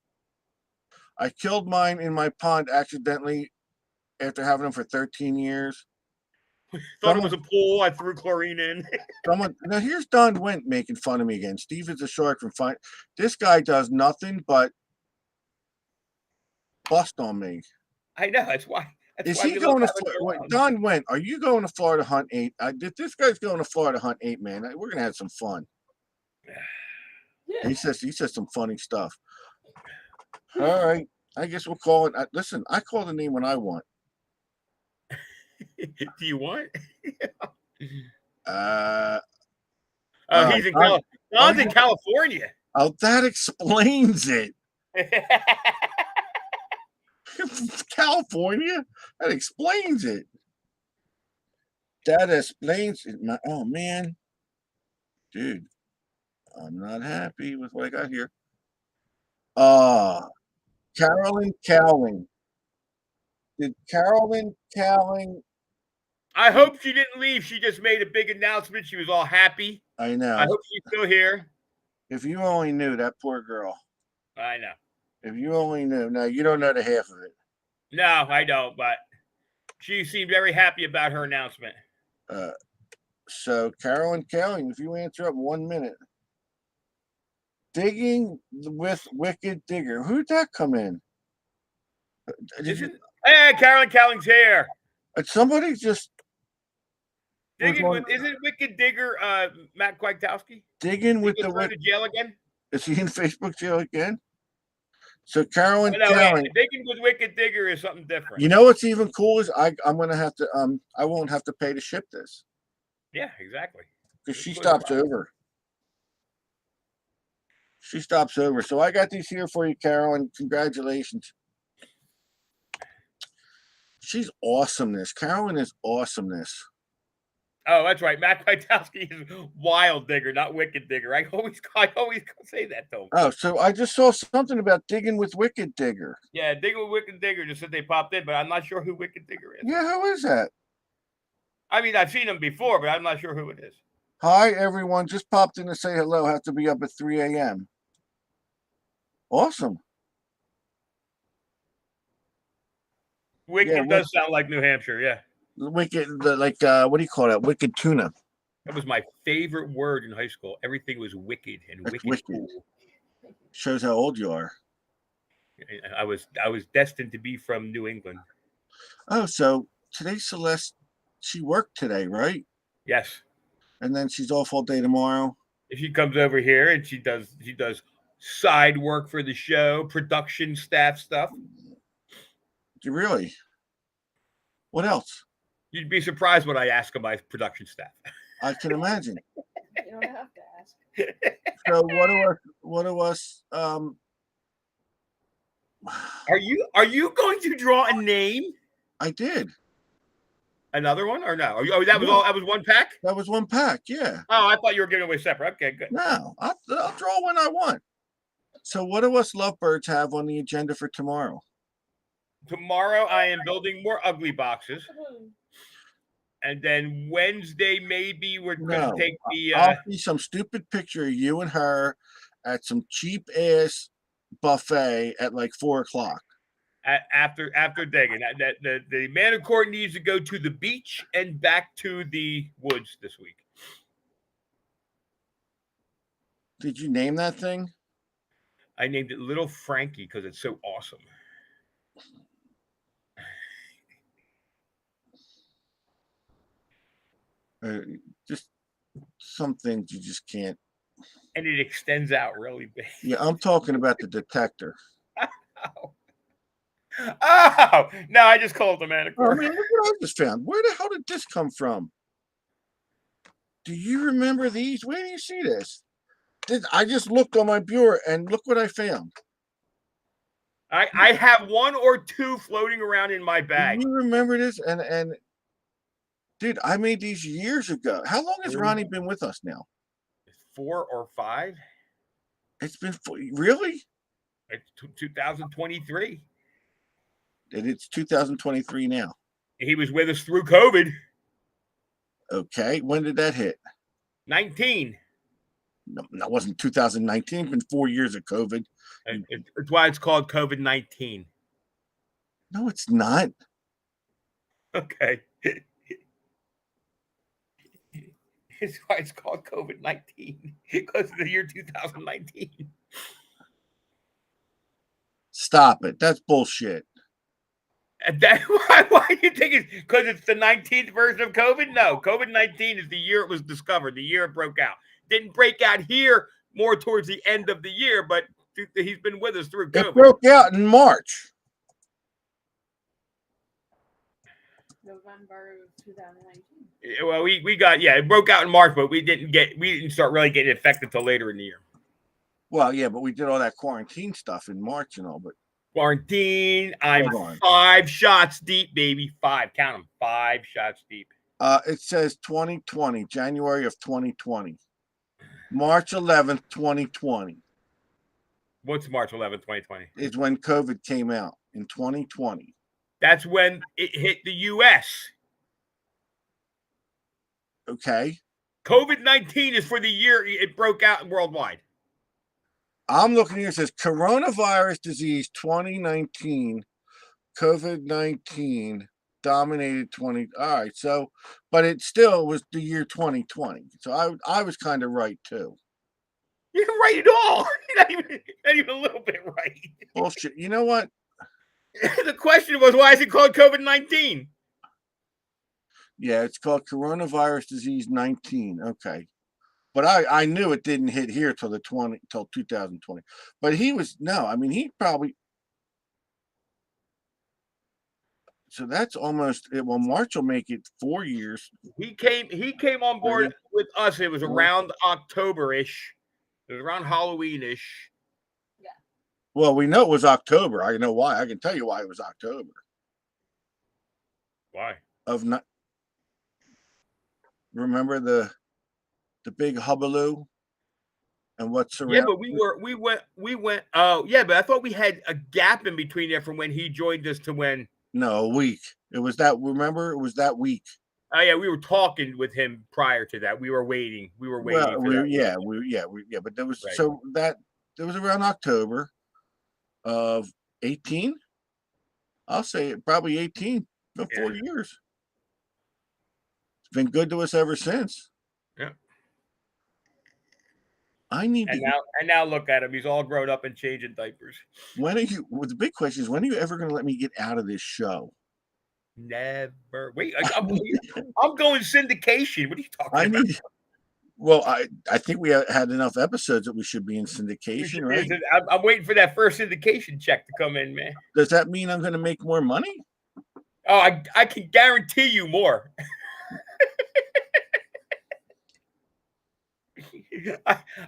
I killed mine in my pond accidentally after having them for 13 years. Thought it was a pool. I threw chlorine in. Now here's Don Went making fun of me again. Steve is a shark from fine. This guy does nothing but bust on me. I know. That's why. Is he going to Florida? Don Went, are you going to Florida hunt 8? If this guy's going to Florida hunt 8, man, we're gonna have some fun. Yeah. He says some funny stuff. All right, I guess we'll call it. Listen, I call the name when I want. Do you want? He's in California. Don's in California. Oh, that explains it. California? That explains it. That explains it. Oh man, dude, I'm not happy with what I got here. Carolyn Cowling. Did Carolyn Cowling? I hope she didn't leave. She just made a big announcement. She was all happy. I know. I hope she's still here. If you only knew, that poor girl. I know. If you only knew. Now you don't know the half of it. No, I don't, but she seemed very happy about her announcement. So Carolyn Cowling, if you answer up 1 minute. Digging with Wicked Digger. Who'd that come in? Hey, Carolyn Cowling's here. Somebody just Digging with, isn't Wicked Digger Matt Kwiatkowski? digging with He the just went to jail again? Is he in Facebook jail again? So Carolyn No, Cowling. Digging with Wicked Digger is something different. You know what's even cool is I'm gonna have to I won't have to pay to ship this Yeah, exactly. because she stops over. She stops over. So I got these here for you, Carolyn. Congratulations. She's awesomeness. Carolyn is awesomeness. Oh, that's right. Matt Kwiatkowski is Wild Digger, not Wicked Digger. I always say that though. Oh, so I just saw something about digging with Wicked Digger. Yeah, Digging with Wicked Digger just said they popped in, but I'm not sure who Wicked Digger is. Yeah, who is that? I mean, I've seen him before, but I'm not sure who it is. Hi, everyone. Just popped in to say hello. Have to be up at 3 a.m. Awesome. Wicked does sound like New Hampshire, yeah. Wicked, what do you call that? Wicked tuna. That was my favorite word in high school. Everything was wicked and That's wicked. wicked. Cool. Shows how old you are. I was destined to be from New England. Oh, so today Celeste, she worked today, right? Yes. And then she's off all day tomorrow. If she comes over here and she does side work for the show, production staff stuff. You really? What else? You'd be surprised what I ask of my production staff. I can imagine. You don't have to ask. So what do us Are you going to draw a name? I did. Another one or no? Oh, that was No. all. That was one pack. That was one pack. Yeah. Oh, I thought you were giving away separate. Okay, good. No, I'll draw when I want. So, what do us lovebirds have on the agenda for tomorrow? Tomorrow I am building more ugly boxes, and then Wednesday maybe we're going No, to take the. I'll see some stupid picture of you and her at some cheap ass buffet at like 4:00. After digging, that the man of court needs to go to the beach and back to the woods this week. Did you name that thing? I named it Little Frankie because it's so awesome. Just some things you just can't. And it extends out really big. Yeah, I'm talking about the detector. Oh no! I just called the man of Oh court. man, look what I just found. Where the hell did this come from? Do you remember these? Where do you see this? I just looked on my bureau and look what I found. I have one or two floating around in my bag. Do you remember this? And dude, I made these years ago. How long has Ronnie been with us now? 4 or 5. It's been really? It's 2023. And it's 2023 now. He was with us through COVID. Okay, when did that hit? 19. No, that wasn't 2019. It's been 4 years of COVID. It's why it's called COVID-19. No, it's not. Okay. It's why it's called COVID-19 because of the year 2019. Stop it. That's bullshit. And that why do you think it's because it's the 19th version of COVID? No, COVID-19 is the year it was discovered, the year it broke out. Didn't break out here more towards the end of the year, but he's been with us through COVID. It broke out in March. November 2019. Well, we got it broke out in March, but we didn't start really getting infected until later in the year. Well, yeah, but we did all that quarantine stuff in March and all, but Quarantine. I'm Hold on. 5 shots deep, baby. 5. Count them. 5 shots deep. it says 2020, January of 2020. March 11th, 2020 What's March 11th, 2020? is when COVID came out in 2020. That's when it hit the U.S. Okay. COVID-19 is for the year it broke out worldwide. I'm looking here. It says coronavirus disease 2019, COVID-19 dominated 20. All right. So, but it still was the year 2020. So I was kind of right too. You're right at all. Not even a little bit right. Bullshit. You know what? The question was, why is it called COVID-19? Yeah, it's called coronavirus disease 19. Okay. But I knew it didn't hit here till 2020. But he probably. So that's almost it. Well, March will make it 4 years. He came on board with us. It was around October-ish. It was around Halloween-ish. Well, we know it was October. I know why. I can tell you why it was October. Why? Remember the big hullabaloo and what's around? Yeah, but we went. Oh, yeah, but I thought we had a gap in between there from when he joined us to when. No, a week. It was that. Remember, it was that week. Oh yeah, we were talking with him prior to that. We were waiting. Well, But there was that it was around October of 18. I'll say it probably 18. For 4 years. It's been good to us ever since. Yeah. And now look at him. He's all grown up and changing diapers. The big question is, when are you ever going to let me get out of this show? Never. Wait, I'm going syndication. What are you talking about? Well, I think we had enough episodes that we should be in syndication, right? I'm waiting for that first syndication check to come in, man. Does that mean I'm going to make more money? Oh, I can guarantee you more.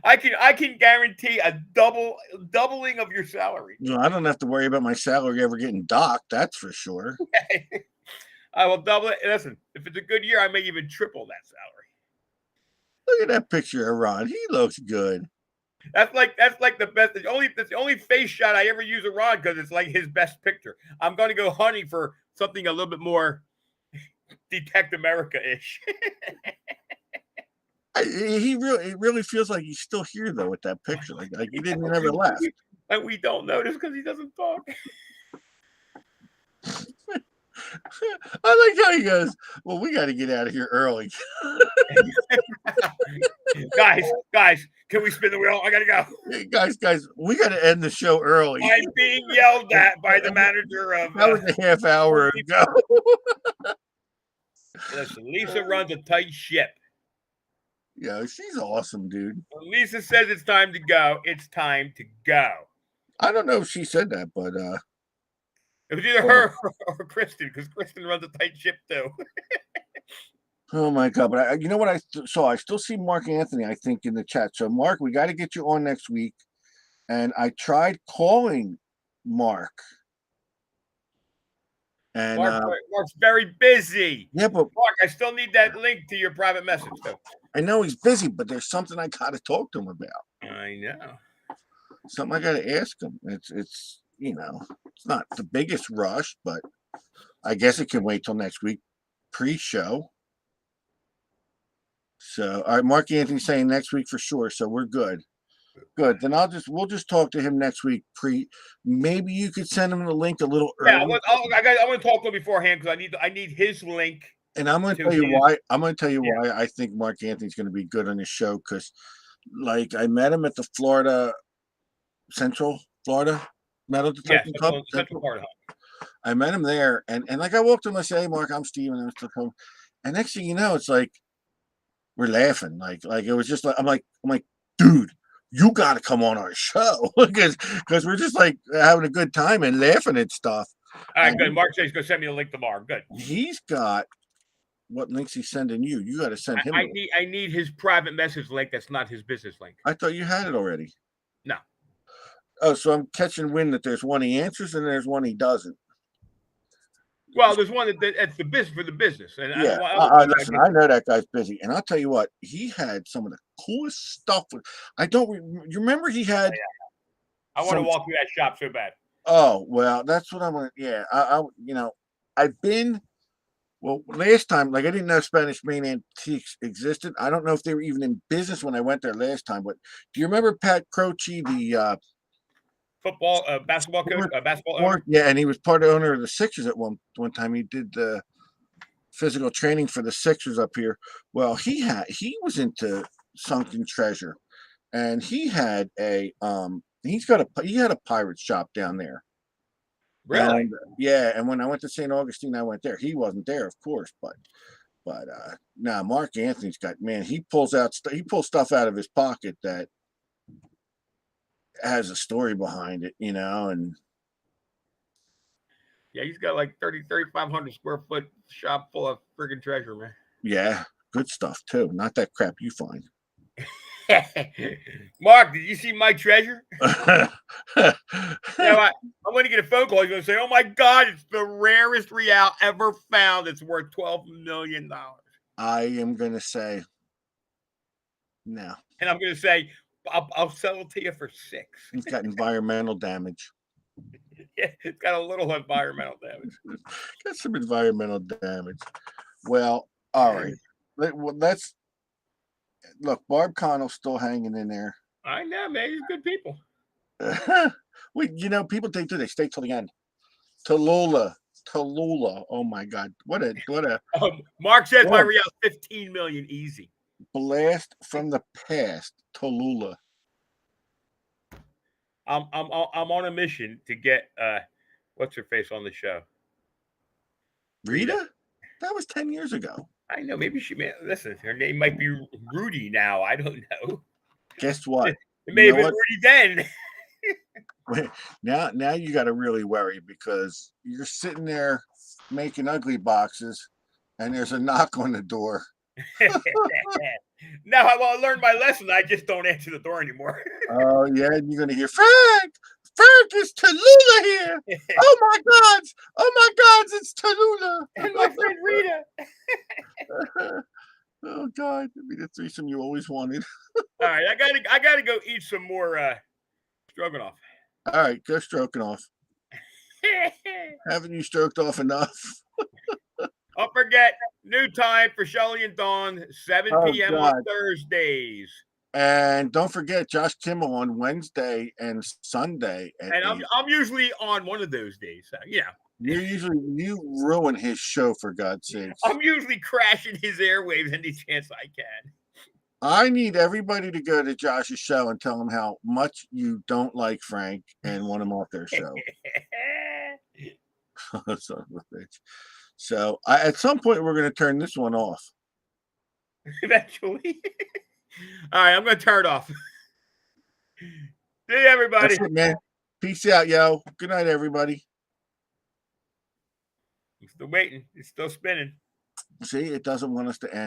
I can guarantee a doubling of your salary. No, I don't have to worry about my salary ever getting docked. That's for sure. I will double it. Listen, if it's a good year, I may even triple that salary. Look at that picture of Ron. He looks good. That's like the best. That's the only face shot I ever use of Ron because it's like his best picture. I'm going to go hunting for something a little bit more Detect America-ish. It really feels like he's still here though with that picture. Like he didn't never left. And we don't notice because he doesn't talk. I like how he goes, well, we got to get out of here early. guys, can we spin the wheel? I gotta go. Hey, guys, we got to end the show early. I'm being yelled at by the manager of. That was a half hour ago. Listen, Lisa runs a tight ship. Yeah, she's awesome, dude. When Lisa says it's time to go, it's time to go. I don't know if she said that, but It was either her or Kristen, because Kristen runs a tight ship too. oh my god! But you know what I saw? I still see Mark Anthony, I think, in the chat. So Mark, we got to get you on next week. And I tried calling Mark. And Mark's very busy. yeah, but Mark, I still need that link to your private message though. I know he's busy, but there's something I got to talk to him about. I know. Something I got to ask him. It's it's not the biggest rush, but I guess it can wait till next week pre-show. So, all right, Mark Anthony's saying next week for sure. So we're good. Good. Then we'll just talk to him next week. Maybe you could send him the link a little early. Yeah, I want to talk to him beforehand because I need his link. And I'm going to tell you why. I'm going to tell you why I think Mark Anthony's going to be good on this show because, like, I met him at the Central Florida Metal Detecting Club. Central Florida. I met him there, and like I walked in, I say, "Hey, Mark, I'm Steven," and I took home. And next thing you know, it's like we're laughing, like it was just like I'm like, dude, you got to come on our show because we're just like having a good time and laughing and stuff. All right, good. Mark says he's going to send me the link tomorrow. Good. He's got what links he's sending you. You got to send him. I need his private message link. That's not his business link. I thought you had it already. No. Oh, so I'm catching wind that there's one he answers and there's one he doesn't. Well, there's one that's the business for the business. And yeah, listen, I know that guy's busy, and I'll tell you what, he had some of the coolest stuff. You remember he had? I want to walk through that shop so bad. Oh well, that's what I'm gonna. Yeah, I've been. Well, last time, like I didn't know Spanish Main Antiques existed. I don't know if they were even in business when I went there last time. But do you remember Pat Croce, the basketball coach, basketball owner? Yeah, and he was part owner of the Sixers at one time. He did the physical training for the Sixers up here. Well, he was into sunken treasure, and he had he had a pirate shop down there. Really? And, yeah, and when I went to St. Augustine, I went there. He wasn't there, of course, but now Mark Anthony's got, man, he pulls stuff out of his pocket that has a story behind it, and yeah, he's got like 3,500 square foot shop full of friggin' treasure, man. Yeah, good stuff too. Not that crap you find. Mark, did you see my treasure? I'm going to get a phone call. He's going to say, "Oh my God, it's the rarest real ever found. It's worth $12 million." I am going to say no, and I'm going to say, "I'll sell it to you for $6." It's got environmental damage. Yeah, it's got a little environmental damage. Got some environmental damage. Well, all right. Let's look. Barb Connell's still hanging in there. I know, man. He's good people. People they stay till the end. Tallulah. Oh my God! What a Mark says my real 15 million easy. Blast from the past. Tallulah. I'm on a mission to get what's her face on the show. Rita? That was 10 years ago. I know. Maybe listen. Her name might be Rudy now. I don't know. Guess what? It may have been Rudy then. Now you got to really worry because you're sitting there making ugly boxes, and there's a knock on the door, Now I learned my lesson. I just don't answer the door anymore. Oh yeah, and you're gonna hear Frank. Frank, it's Tallulah here. Oh my God! Oh my God! It's Tallulah. And my friend Rita. Oh God, be the threesome you always wanted. All right, I gotta go eat some more stroganoff. All right, go stroking off. Haven't you stroked off enough? Don't forget, new time for Shelly and Dawn, 7 Oh, p.m. on God. Thursdays. And don't forget Josh Kimmel on Wednesday and Sunday. At And 8. I'm usually on one of those days. So, You ruin his show for God's sakes. I'm usually crashing his airwaves any chance I can. I need everybody to go to Josh's show and tell him how much you don't like Frank and want him off their show. Son of a bitch. So at some point we're going to turn this one off. Eventually. All right, I'm going to turn it off. See you, everybody. That's it, man. Peace out, yo. Good night, everybody. I'm still waiting. It's still spinning. See, it doesn't want us to end.